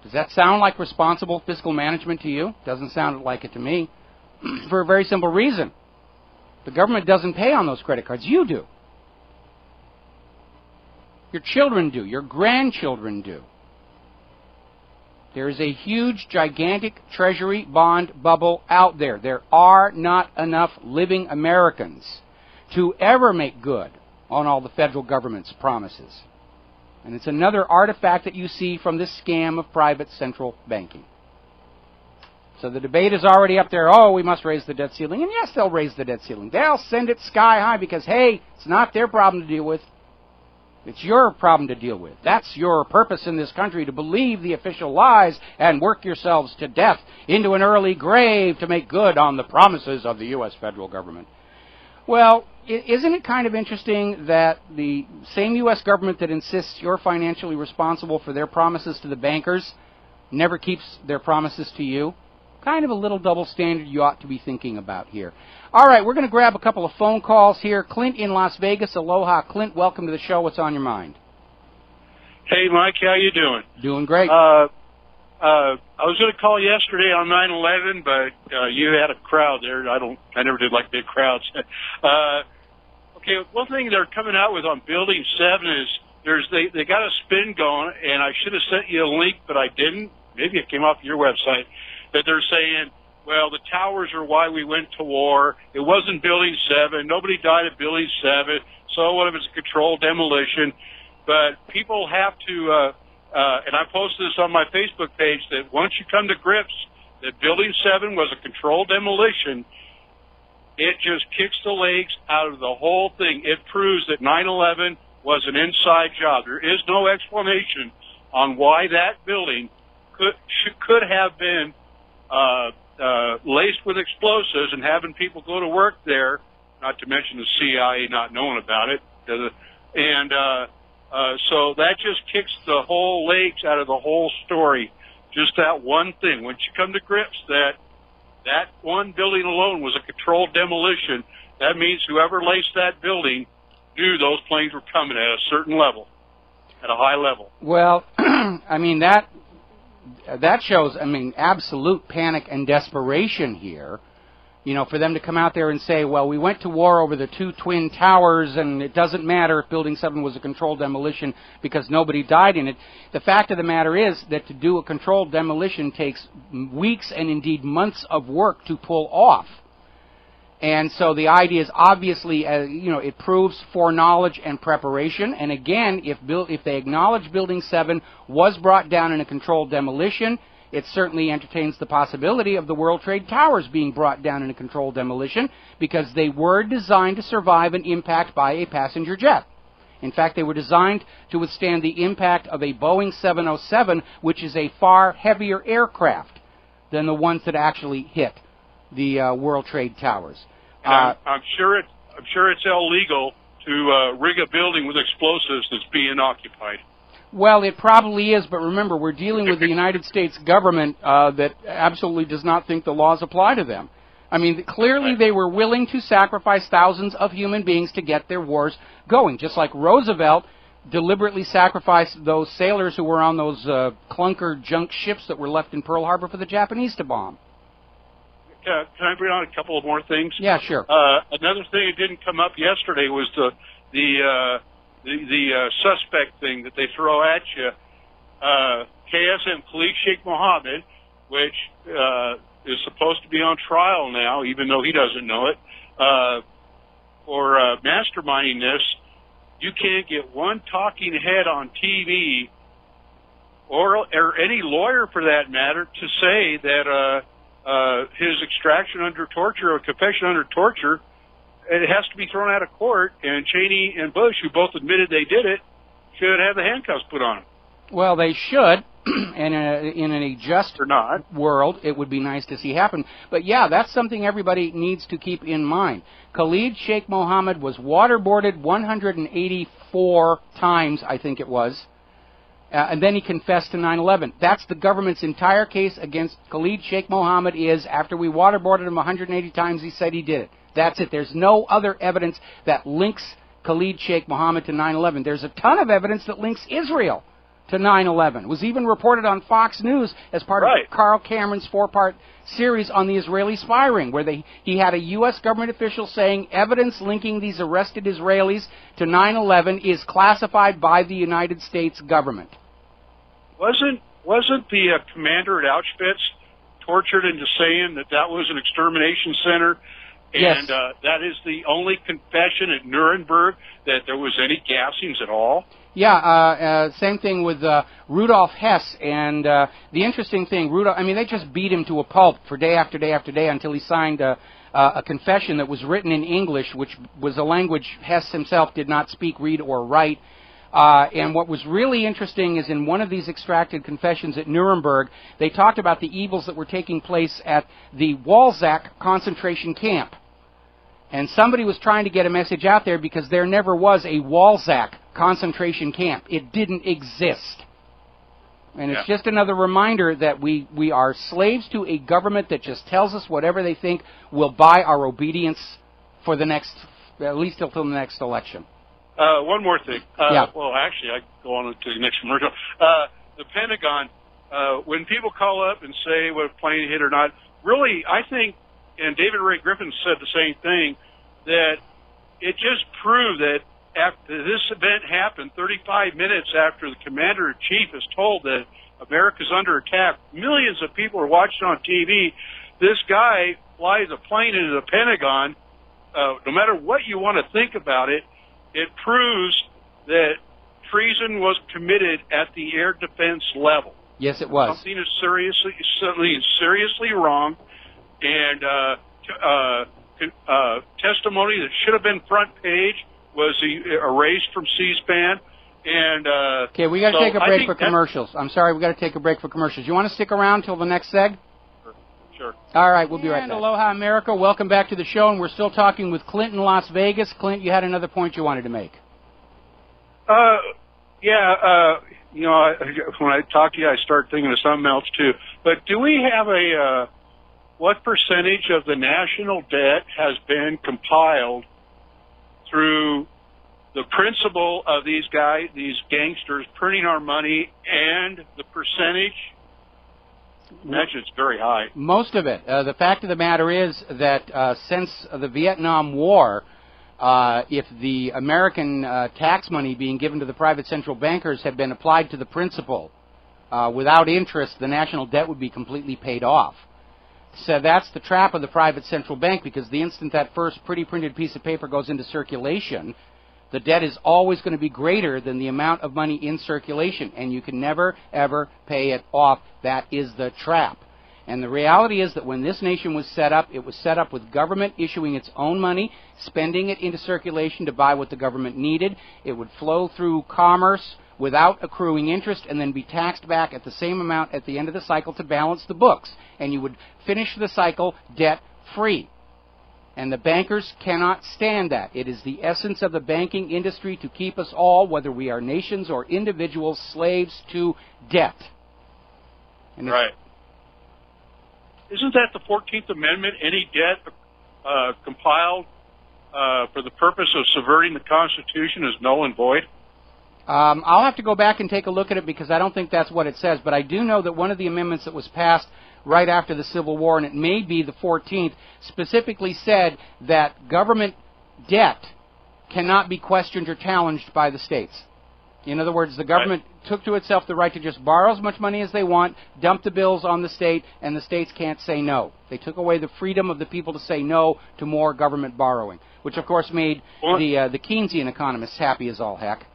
Does that sound like responsible fiscal management to you? Doesn't sound like it to me. For a very simple reason. The government doesn't pay on those credit cards. You do. Your children do. Your grandchildren do. There is a huge, gigantic Treasury bond bubble out there. There are not enough living Americans to ever make good on all the federal government's promises. And it's another artifact that you see from this scam of private central banking. So the debate is already up there. Oh, we must raise the debt ceiling. And yes, they'll raise the debt ceiling. They'll send it sky high because, hey, it's not their problem to deal with. It's your problem to deal with. That's your purpose in this country, to believe the official lies and work yourselves to death into an early grave to make good on the promises of the U.S. federal government. Well, isn't it kind of interesting that the same U.S. government that insists you're financially responsible for their promises to the bankers never keeps their promises to you? Kind of a little double standard you ought to be thinking about here. All right, we're going to grab a couple of phone calls here. Clint in Las Vegas. Aloha, Clint. Welcome to the show. What's on your mind? Hey, Mike. How you doing? Doing great. I was going to call yesterday on 9/11, but you had a crowd there. I never did like big crowds. Okay, one thing they're coming out with on Building 7 is they got a spin going, and I should have sent you a link, but I didn't. Maybe it came off your website. That they're saying, well, the towers are why we went to war. It wasn't Building 7. Nobody died at Building 7. So what if it's a controlled demolition? But people have to, and I posted this on my Facebook page, that once you come to grips that Building 7 was a controlled demolition, it just kicks the legs out of the whole thing. It proves that 9/11 was an inside job. There is no explanation on why that building could have been laced with explosives and having people go to work there, not to mention the CIA not knowing about it. And so that just kicks the whole legs out of the whole story. Just that one thing. Once you come to grips that one building alone was a controlled demolition, that means whoever laced that building knew those planes were coming at a certain level, at a high level. Well, I mean, that shows, absolute panic and desperation here. You know, for them to come out there and say, well, we went to war over the two twin towers, and it doesn't matter if Building 7 was a controlled demolition because nobody died in it. The fact of the matter is that to do a controlled demolition takes weeks and indeed months of work to pull off. And so the idea is obviously, it proves foreknowledge and preparation. And again, if they acknowledge Building 7 was brought down in a controlled demolition, it certainly entertains the possibility of the World Trade Towers being brought down in a controlled demolition because they were designed to survive an impact by a passenger jet. In fact, they were designed to withstand the impact of a Boeing 707, which is a far heavier aircraft than the ones that actually hit the World Trade Towers. I'm sure it's illegal to rig a building with explosives that's being occupied. Well, it probably is, but remember, we're dealing with the United States government that absolutely does not think the laws apply to them. I mean, clearly they were willing to sacrifice thousands of human beings to get their wars going, just like Roosevelt deliberately sacrificed those sailors who were on those clunker junk ships that were left in Pearl Harbor for the Japanese to bomb. Can I bring on a couple of more things? Yeah, sure. Another thing that didn't come up yesterday was the suspect thing that they throw at you. KSM Khalid Sheikh Mohammed, which is supposed to be on trial now, even though he doesn't know it, for masterminding this. You can't get one talking head on TV or any lawyer for that matter to say that his extraction under torture or confession under torture, it has to be thrown out of court, and Cheney and Bush, who both admitted they did it, should have the handcuffs put on them. Well, they should, and in a just world, it would be nice to see happen. But yeah, that's something everybody needs to keep in mind. Khalid Sheikh Mohammed was waterboarded 184 times, I think it was, and then he confessed to 9/11. That's the government's entire case against Khalid Sheikh Mohammed is, after we waterboarded him 180 times, he said he did it. That's it. There's no other evidence that links Khalid Sheikh Mohammed to 9/11. There's a ton of evidence that links Israel to 9/11. It was even reported on Fox News as part of Carl Cameron's 4-part series on the Israeli spy ring, where he had a U.S. government official saying evidence linking these arrested Israelis to 9/11 is classified by the United States government. Wasn't the commander at Auschwitz tortured into saying that was an extermination center? And yes. That is the only confession at Nuremberg that there was any gassings at all? Yeah, same thing with Rudolf Hess. And the interesting thing, they just beat him to a pulp for day after day after day until he signed a confession that was written in English, which was a language Hess himself did not speak, read, or write. And what was really interesting is in one of these extracted confessions at Nuremberg, they talked about the evils that were taking place at the Walzach concentration camp. And somebody was trying to get a message out there because there never was a Walzach concentration camp. It didn't exist. And it's just another reminder that we are slaves to a government that just tells us whatever they think will buy our obedience for the next, at least until the next election. One more thing. Yeah. Well, actually, I go on to the next commercial. The Pentagon, when people call up and say what a plane hit or not, really, I think, and David Ray Griffin said the same thing, that it just proved that after this event happened, 35 minutes after the commander-in-chief is told that America's under attack, millions of people are watching on TV. This guy flies a plane into the Pentagon. No matter what you want to think about it, it proves that treason was committed at the air defense level. Yes, it was. Something is seriously wrong, and testimony that should have been front page was erased from C-SPAN. And okay, we got to take a break for commercials. I'm sorry, we got to take a break for commercials. You want to stick around till the next seg? Sure. All right, we'll be right back. Aloha, America. Welcome back to the show, and we're still talking with Clint in Las Vegas. Clint, you had another point you wanted to make. You know, when I talk to you, I start thinking of something else too. But do we have what percentage of the national debt has been compiled through the principle of these gangsters printing our money, and the percentage? Imagine it's very high. Most of it. The fact of the matter is that since the Vietnam War, if the American tax money being given to the private central bankers had been applied to the principal without interest, the national debt would be completely paid off. So that's the trap of the private central bank, because the instant that first pretty printed piece of paper goes into circulation, the debt is always going to be greater than the amount of money in circulation, and you can never, ever pay it off. That is the trap. And the reality is that when this nation was set up, it was set up with government issuing its own money, spending it into circulation to buy what the government needed. It would flow through commerce without accruing interest and then be taxed back at the same amount at the end of the cycle to balance the books. And you would finish the cycle debt-free. And the bankers cannot stand that. It is the essence of the banking industry to keep us all, whether we are nations or individuals, slaves to debt. And right. Isn't that the 14th Amendment? Any debt compiled for the purpose of subverting the Constitution is null and void? I'll have to go back and take a look at it, because I don't think that's what it says. But I do know that one of the amendments that was passed right after the Civil War, and it may be the 14th, specifically said that government debt cannot be questioned or challenged by the states. In other words, the government took to itself the right to just borrow as much money as they want, dump the bills on the state, and the states can't say no. They took away the freedom of the people to say no to more government borrowing, which of course made the Keynesian economists happy as all heck.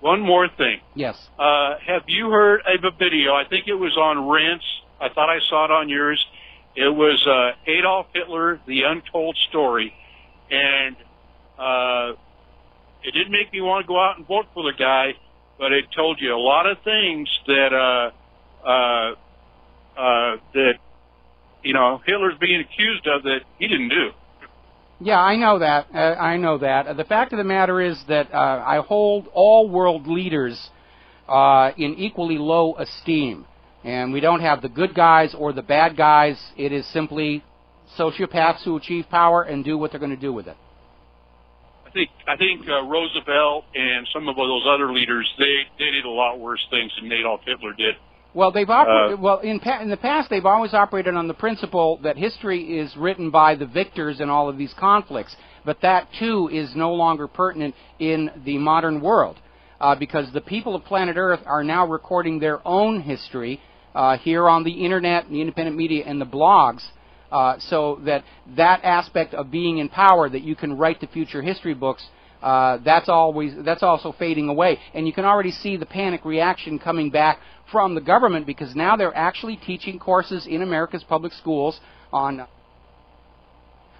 One more thing. Yes. Have you heard of a video? I think it was on Rents. I thought I saw it on yours. It was Adolf Hitler, The Untold Story. And it didn't make me want to go out and vote for the guy, but it told you a lot of things that Hitler's being accused of that he didn't do. Yeah, I know that. The fact of the matter is that I hold all world leaders in equally low esteem. And we don't have the good guys or the bad guys. It is simply sociopaths who achieve power and do what they're going to do with it. I think Roosevelt and some of those other leaders, they did a lot worse things than Adolf Hitler did. Well, they've in the past they've always operated on the principle that history is written by the victors in all of these conflicts, but that too is no longer pertinent in the modern world, because the people of planet Earth are now recording their own history here on the internet, the independent media, and the blogs, so that aspect of being in power, that you can write the future history books, that's also fading away. And you can already see the panic reaction coming back from the government, because now they're actually teaching courses in America's public schools on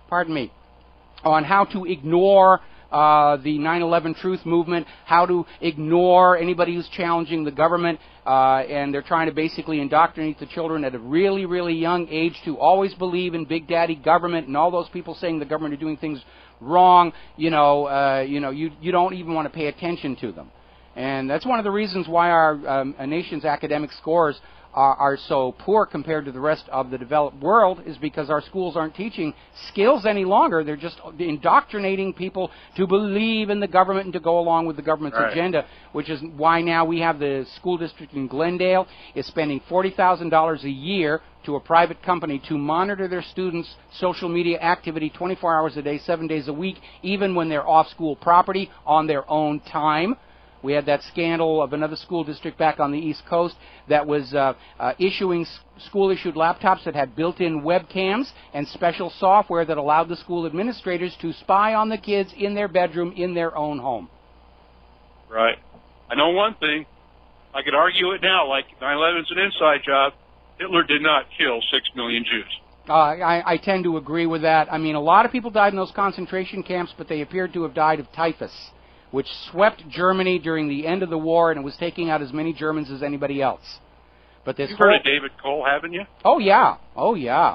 how to ignore the 9/11 truth movement, how to ignore anybody who's challenging the government, and they're trying to basically indoctrinate the children at a really, really young age to always believe in Big Daddy government and all those people saying the government are doing things wrong. You don't even want to pay attention to them. And that's one of the reasons why our nation's academic scores are so poor compared to the rest of the developed world, is because our schools aren't teaching skills any longer. They're just indoctrinating people to believe in the government and to go along with the government's agenda, which is why now we have the school district in Glendale is spending $40,000 a year to a private company to monitor their students' social media activity 24 hours a day, 7 days a week, even when they're off school property on their own time. We had that scandal of another school district back on the East Coast that was issuing school-issued laptops that had built-in webcams and special software that allowed the school administrators to spy on the kids in their bedroom in their own home. Right. I know one thing. I could argue it now, like 9/11's an inside job. Hitler did not kill 6 million Jews. I tend to agree with that. I mean, a lot of people died in those concentration camps, but they appeared to have died of typhus, which swept Germany during the end of the war, and it was taking out as many Germans as anybody else. But this You've heard of David Cole, haven't you? Oh yeah,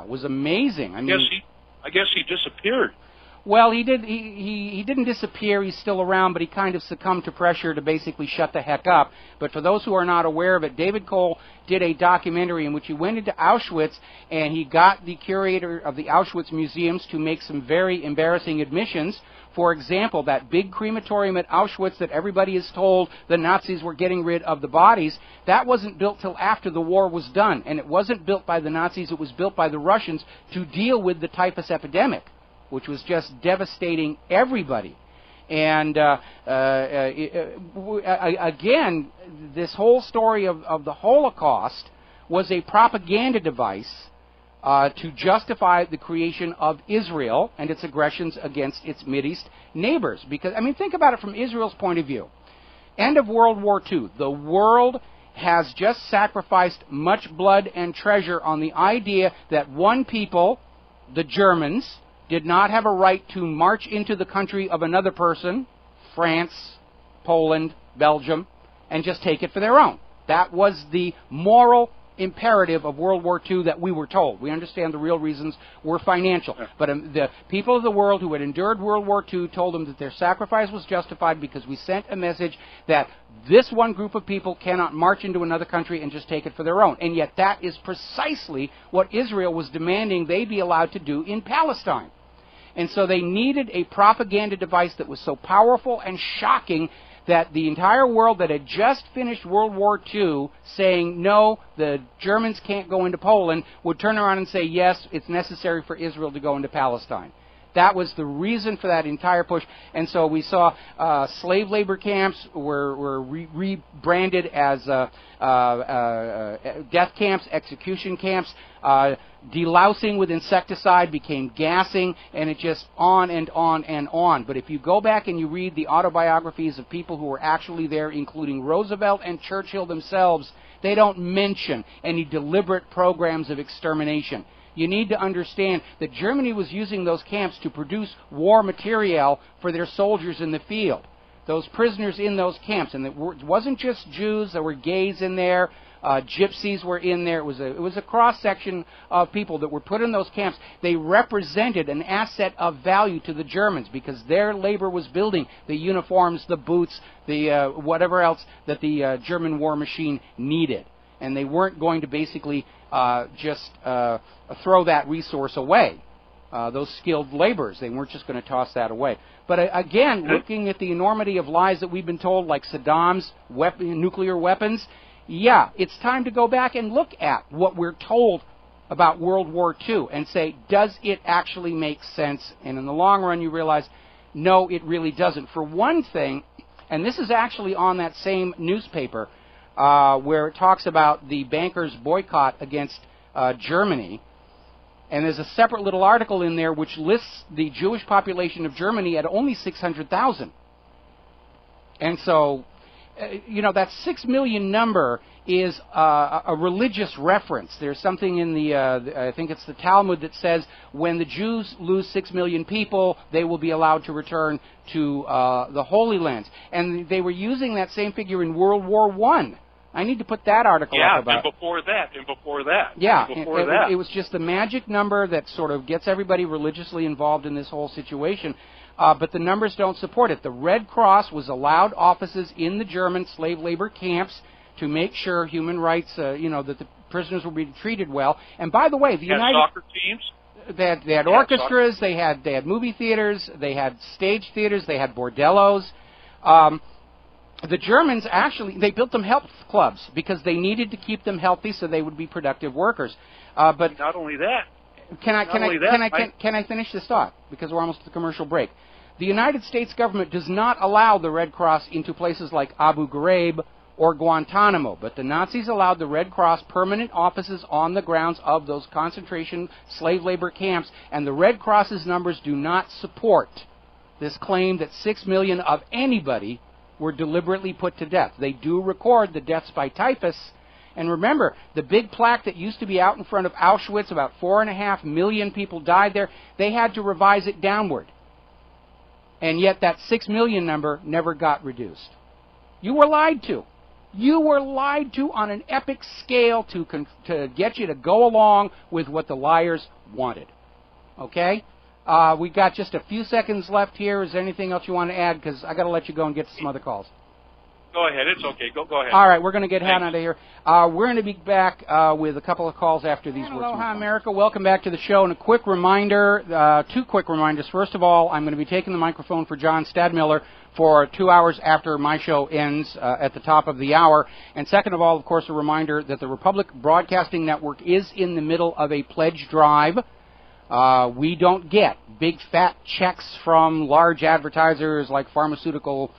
it was amazing. I guess he disappeared. Well, he did. He didn't disappear. He's still around, but he kind of succumbed to pressure to basically shut the heck up. But for those who are not aware of it, David Cole did a documentary in which he went into Auschwitz and he got the curator of the Auschwitz museums to make some very embarrassing admissions. For example, that big crematorium at Auschwitz that everybody is told the Nazis were getting rid of the bodies, that wasn't built till after the war was done. And it wasn't built by the Nazis, it was built by the Russians to deal with the typhus epidemic, which was just devastating everybody. And again, this whole story of the Holocaust was a propaganda device to justify the creation of Israel and its aggressions against its Mideast neighbors. Because, I mean, think about it from Israel's point of view. End of World War II. The world has just sacrificed much blood and treasure on the idea that one people, the Germans, did not have a right to march into the country of another person, France, Poland, Belgium, and just take it for their own. That was the moral imperative of World War II that we were told. We understand the real reasons were financial. But the people of the world who had endured World War II told them that their sacrifice was justified because we sent a message that this one group of people cannot march into another country and just take it for their own. And yet that is precisely what Israel was demanding they be allowed to do in Palestine. And so they needed a propaganda device that was so powerful and shocking that the entire world that had just finished World War II saying, no, the Germans can't go into Poland, would turn around and say, yes, it's necessary for Israel to go into Palestine. That was the reason for that entire push. And so we saw slave labor camps were rebranded as death camps, execution camps. Delousing with insecticide became gassing, and it just on and on and on. But if you go back and you read the autobiographies of people who were actually there, including Roosevelt and Churchill themselves, they don't mention any deliberate programs of extermination. You need to understand that Germany was using those camps to produce war material for their soldiers in the field. Those prisoners in those camps, and it wasn't just Jews, there were gays in there, gypsies were in there. It was a cross-section of people that were put in those camps. They represented an asset of value to the Germans because their labor was building the uniforms, the boots, the whatever else that the German war machine needed. And they weren't going to basically just throw that resource away. Those skilled laborers, they weren't just going to toss that away. But again, looking at the enormity of lies that we've been told, like Saddam's nuclear weapons, yeah, it's time to go back and look at what we're told about World War II and say, does it actually make sense? And in the long run, you realize, no, it really doesn't. For one thing, and this is actually on that same newspaper where it talks about the bankers' boycott against Germany, and there's a separate little article in there which lists the Jewish population of Germany at only 600,000. And so that 6 million number is a religious reference. There's something in the, I think it's the Talmud that says when the Jews lose 6 million people, they will be allowed to return to the Holy Lands. And they were using that same figure in World War I. I need to put that article up about. Yeah, and before that. Yeah, and it was just the magic number that sort of gets everybody religiously involved in this whole situation. But the numbers don't support it. The Red Cross was allowed offices in the German slave labor camps to make sure human rights, that the prisoners were being treated well. And by the way, the United soccer teams. They had orchestras. They had movie theaters. They had stage theaters. They had bordellos. The Germans actually, they built them health clubs because they needed to keep them healthy so they would be productive workers. But not only that. Can I finish this thought? Because we're almost at the commercial break. The United States government does not allow the Red Cross into places like Abu Ghraib or Guantanamo, but the Nazis allowed the Red Cross permanent offices on the grounds of those concentration slave labor camps, and the Red Cross's numbers do not support this claim that 6 million of anybody were deliberately put to death. They do record the deaths by typhus. And remember, the big plaque that used to be out in front of Auschwitz, about 4.5 million people died there, they had to revise it downward. And yet that 6 million number never got reduced. You were lied to. You were lied to on an epic scale to get you to go along with what the liars wanted. Okay? We got just a few seconds left here. Is there anything else you want to add? Because I got to let you go and get to some other calls. Go ahead. It's okay. Go ahead. All right. We're going to get out of here. We're going to be back with a couple of calls after these words. Aloha, America. Welcome back to the show. And a quick reminder, 2 quick reminders. First of all, I'm going to be taking the microphone for John Stadmiller for 2 hours after my show ends at the top of the hour. And second of all, of course, a reminder that the Republic Broadcasting Network is in the middle of a pledge drive. We don't get big fat checks from large advertisers like pharmaceutical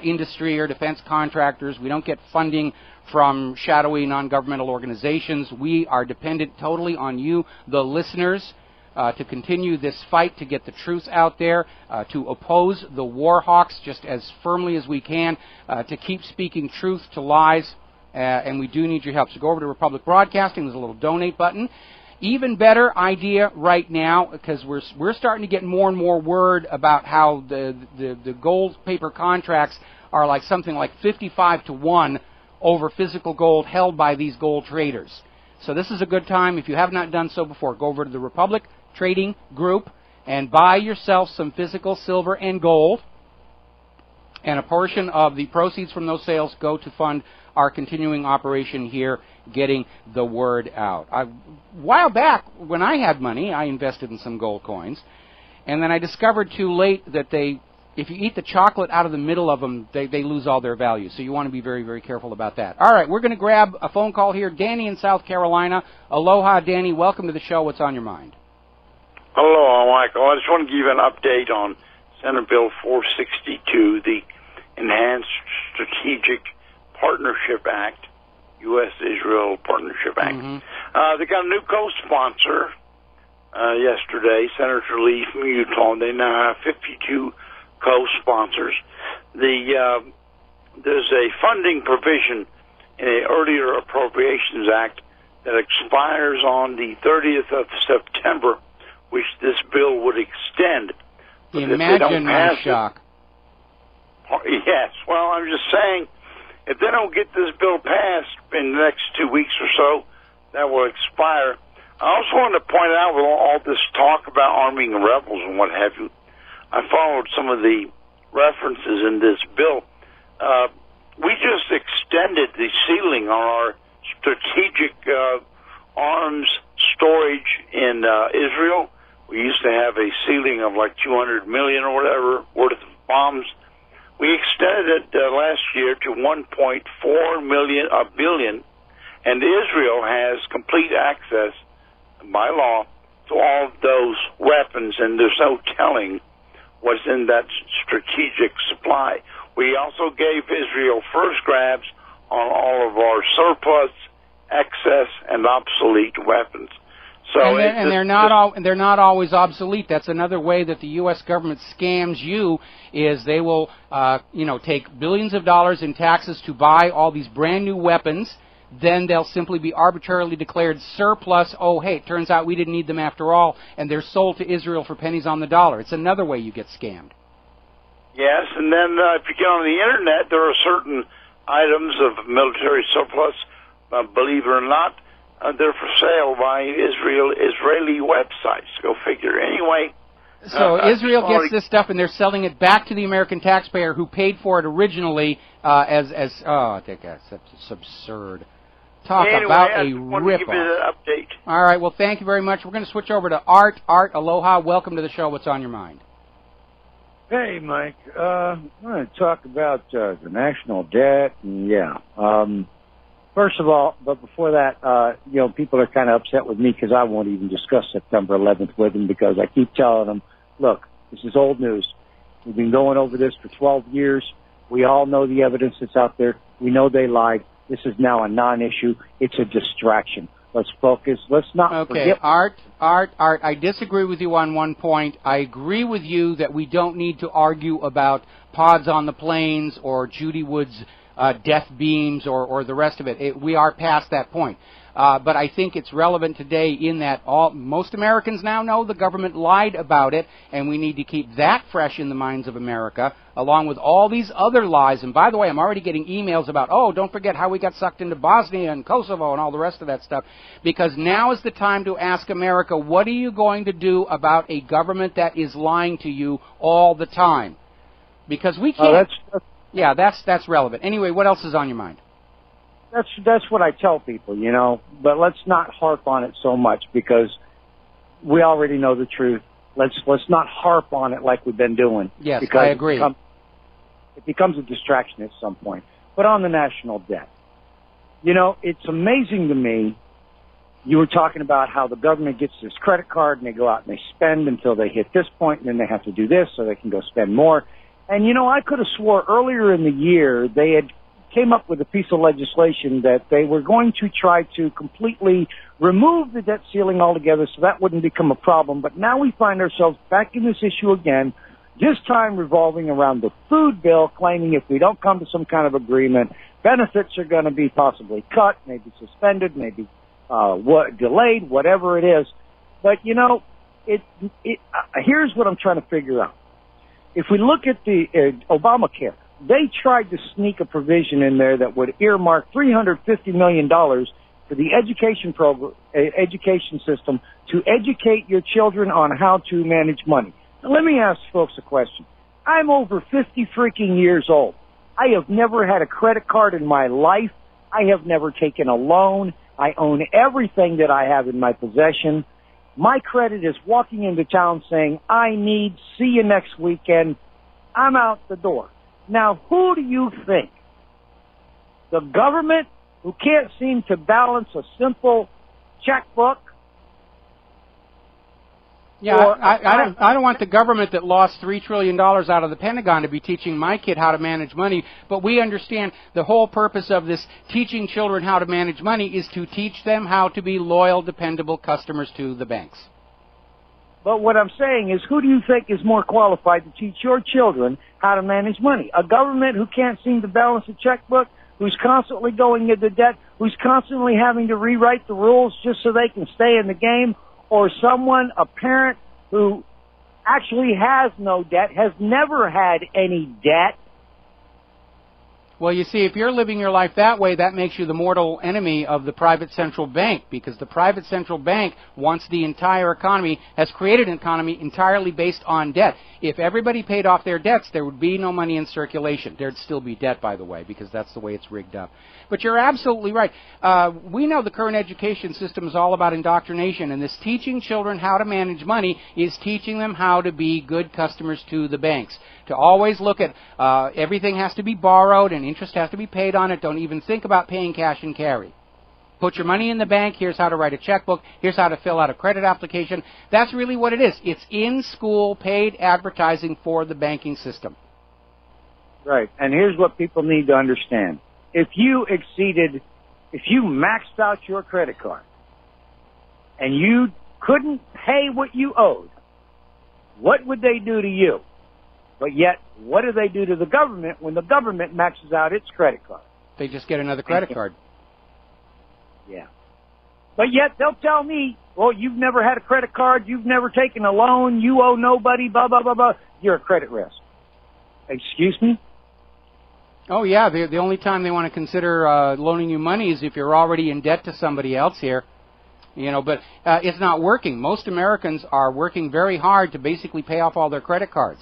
industry or defense contractors. We don't get funding from shadowy non-governmental organizations. We are dependent totally on you, the listeners, to continue this fight to get the truth out there, to oppose the war hawks just as firmly as we can, to keep speaking truth to lies, and we do need your help. So go over to Republic Broadcasting. There's a little donate button. Even better idea right now, because we're starting to get more and more word about how the gold paper contracts are like something like 55-1 over physical gold held by these gold traders. So this is a good time. If you have not done so before, go over to the Republic Trading Group and buy yourself some physical silver and gold. And a portion of the proceeds from those sales go to fund our continuing operation here, getting the word out. A while back, when I had money, I invested in some gold coins, and then I discovered too late that if you eat the chocolate out of the middle of them, they lose all their value. So you want to be very, very careful about that. All right, we're going to grab a phone call here. Danny in South Carolina. Aloha, Danny. Welcome to the show. What's on your mind? Hello, Michael. I just want to give you an update on Senate Bill 462, the Enhanced Strategic Partnership Act, U.S.-Israel Partnership Act. Mm-hmm. They got a new co-sponsor yesterday, Senator Lee from Utah. They now have 52 co-sponsors. There's a funding provision in an earlier Appropriations Act that expires on the 30th of September, which this bill would extend. Imagine my shock. Yes, well, I'm just saying, if they don't get this bill passed in the next 2 weeks or so, that will expire. I also wanted to point out, with all this talk about arming rebels and what have you, I followed some of the references in this bill. We just extended the ceiling on our strategic arms storage in Israel. We used to have a ceiling of like 200 million or whatever worth of bombs. We extended it last year to 1.4 billion, and Israel has complete access by law to all of those weapons, and there's no telling what's in that strategic supply. We also gave Israel first grabs on all of our surplus, excess, and obsolete weapons. So and they're not always obsolete. That's another way that the U.S. government scams you, is they will take billions of dollars in taxes to buy all these brand new weapons. Then they'll simply be arbitrarily declared surplus. Oh, hey, it turns out we didn't need them after all, and they're sold to Israel for pennies on the dollar. It's another way you get scammed. Yes, and then if you get on the Internet, there are certain items of military surplus, believe it or not, they're for sale by Israeli websites. Go figure. Anyway. So Israel gets this stuff, and they're selling it back to the American taxpayer who paid for it originally I think that's absurd. Talk about a rip-off. All right, well, thank you very much. We're going to switch over to Art. Art, aloha. Welcome to the show. What's on your mind? Hey, Mike. I want to talk about the national debt. And first of all, but before that, people are kind of upset with me because I won't even discuss September 11th with them, because I keep telling them, look, this is old news. We've been going over this for 12 years. We all know the evidence that's out there. We know they lied. This is now a non-issue. It's a distraction. Let's focus. Let's not forget. Art, I disagree with you on one point. I agree with you that we don't need to argue about pods on the planes or Judy Wood's death beams or the rest of it. We are past that point. But I think it's relevant today in that most Americans now know the government lied about it, and we need to keep that fresh in the minds of America, along with all these other lies. And by the way, I'm already getting emails about, don't forget how we got sucked into Bosnia and Kosovo and all the rest of that stuff, because now is the time to ask America, what are you going to do about a government that is lying to you all the time? Because we can't. Yeah, that's relevant. Anyway, what else is on your mind? That's what I tell people, but let's not harp on it so much, because we already know the truth. Let's not harp on it like we've been doing. Yes, because I agree. It becomes a distraction at some point. But on the national debt, it's amazing to me. You were talking about how the government gets this credit card and they go out and they spend until they hit this point, and then they have to do this so they can go spend more. And, I could have swore earlier in the year they had came up with a piece of legislation that they were going to try to completely remove the debt ceiling altogether so that wouldn't become a problem. But now we find ourselves back in this issue again, this time revolving around the food bill, claiming if we don't come to some kind of agreement, benefits are going to be possibly cut, maybe suspended, maybe delayed, whatever it is. But, here's what I'm trying to figure out. If we look at the Obamacare, they tried to sneak a provision in there that would earmark $350 million for the education system to educate your children on how to manage money. Now, let me ask folks a question. I'm over 50 freaking years old. I have never had a credit card in my life. I have never taken a loan. I own everything that I have in my possession. My credit is walking into town saying, I need, see you next weekend. I'm out the door. Now, who do you think? The government, who can't seem to balance a simple checkbook? Yeah, I don't want the government that lost $3 trillion out of the Pentagon to be teaching my kid how to manage money, but we understand the whole purpose of this teaching children how to manage money is to teach them how to be loyal, dependable customers to the banks. But what I'm saying is, who do you think is more qualified to teach your children how to manage money? A government who can't seem to balance a checkbook, who's constantly going into debt, who's constantly having to rewrite the rules just so they can stay in the game, or someone, a parent who actually has no debt, has never had any debt? Well, you see, if you're living your life that way, that makes you the mortal enemy of the private central bank, because the private central bank wants the entire economy, has created an economy entirely based on debt. If everybody paid off their debts, there would be no money in circulation. There'd still be debt, by the way, because that's the way it's rigged up. But you're absolutely right. We know the current education system is all about indoctrination, and this teaching children how to manage money is teaching them how to be good customers to the banks. To always look at everything has to be borrowed and interest has to be paid on it. Don't even think about paying cash and carry. Put your money in the bank. Here's how to write a checkbook. Here's how to fill out a credit application. That's really what it is. It's in-school paid advertising for the banking system. Right. And here's what people need to understand. If you maxed out your credit card and you couldn't pay what you owed, what would they do to you? But yet, what do they do to the government when the government maxes out its credit card? They just get another credit card. Yeah. But yet, they'll tell me, well, you've never had a credit card, you've never taken a loan, you owe nobody, blah, blah, blah, blah. You're a credit risk. Excuse me? Oh, yeah. The only time they want to consider loaning you money is if you're already in debt to somebody else here. You know, but it's not working. Most Americans are working very hard to basically pay off all their credit cards.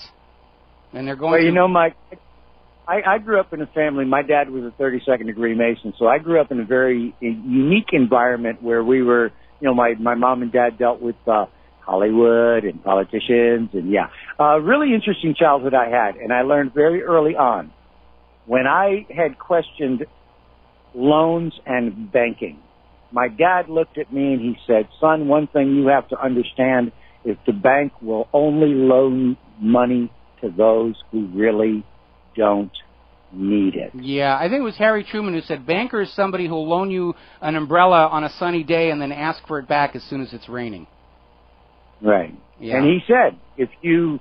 And they're going well, you know, Mike, I grew up in a family. My dad was a 32nd degree Mason, so I grew up in a very unique environment where we were, you know, my mom and dad dealt with Hollywood and politicians, and really interesting childhood I had. And I learned very early on when I had questioned loans and banking. My dad looked at me and he said, son, one thing you have to understand is the bank will only loan money to those who really don't need it. Yeah, I think it was Harry Truman who said, banker is somebody who will loan you an umbrella on a sunny day and then ask for it back as soon as it's raining. Right. Yeah. And he said, if you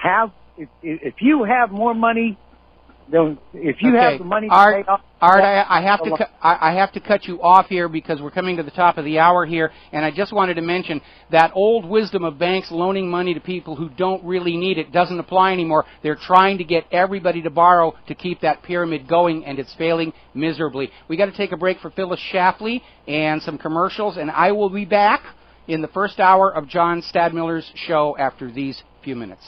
have more money, if you have the money to pay off, Art, I have to cut you off here because we're coming to the top of the hour here, and I just wanted to mention that old wisdom of banks loaning money to people who don't really need it doesn't apply anymore. They're trying to get everybody to borrow to keep that pyramid going, and it's failing miserably. We got to take a break for Phyllis Schlafly and some commercials, and I will be back in the first hour of John Stadmiller's show after these few minutes.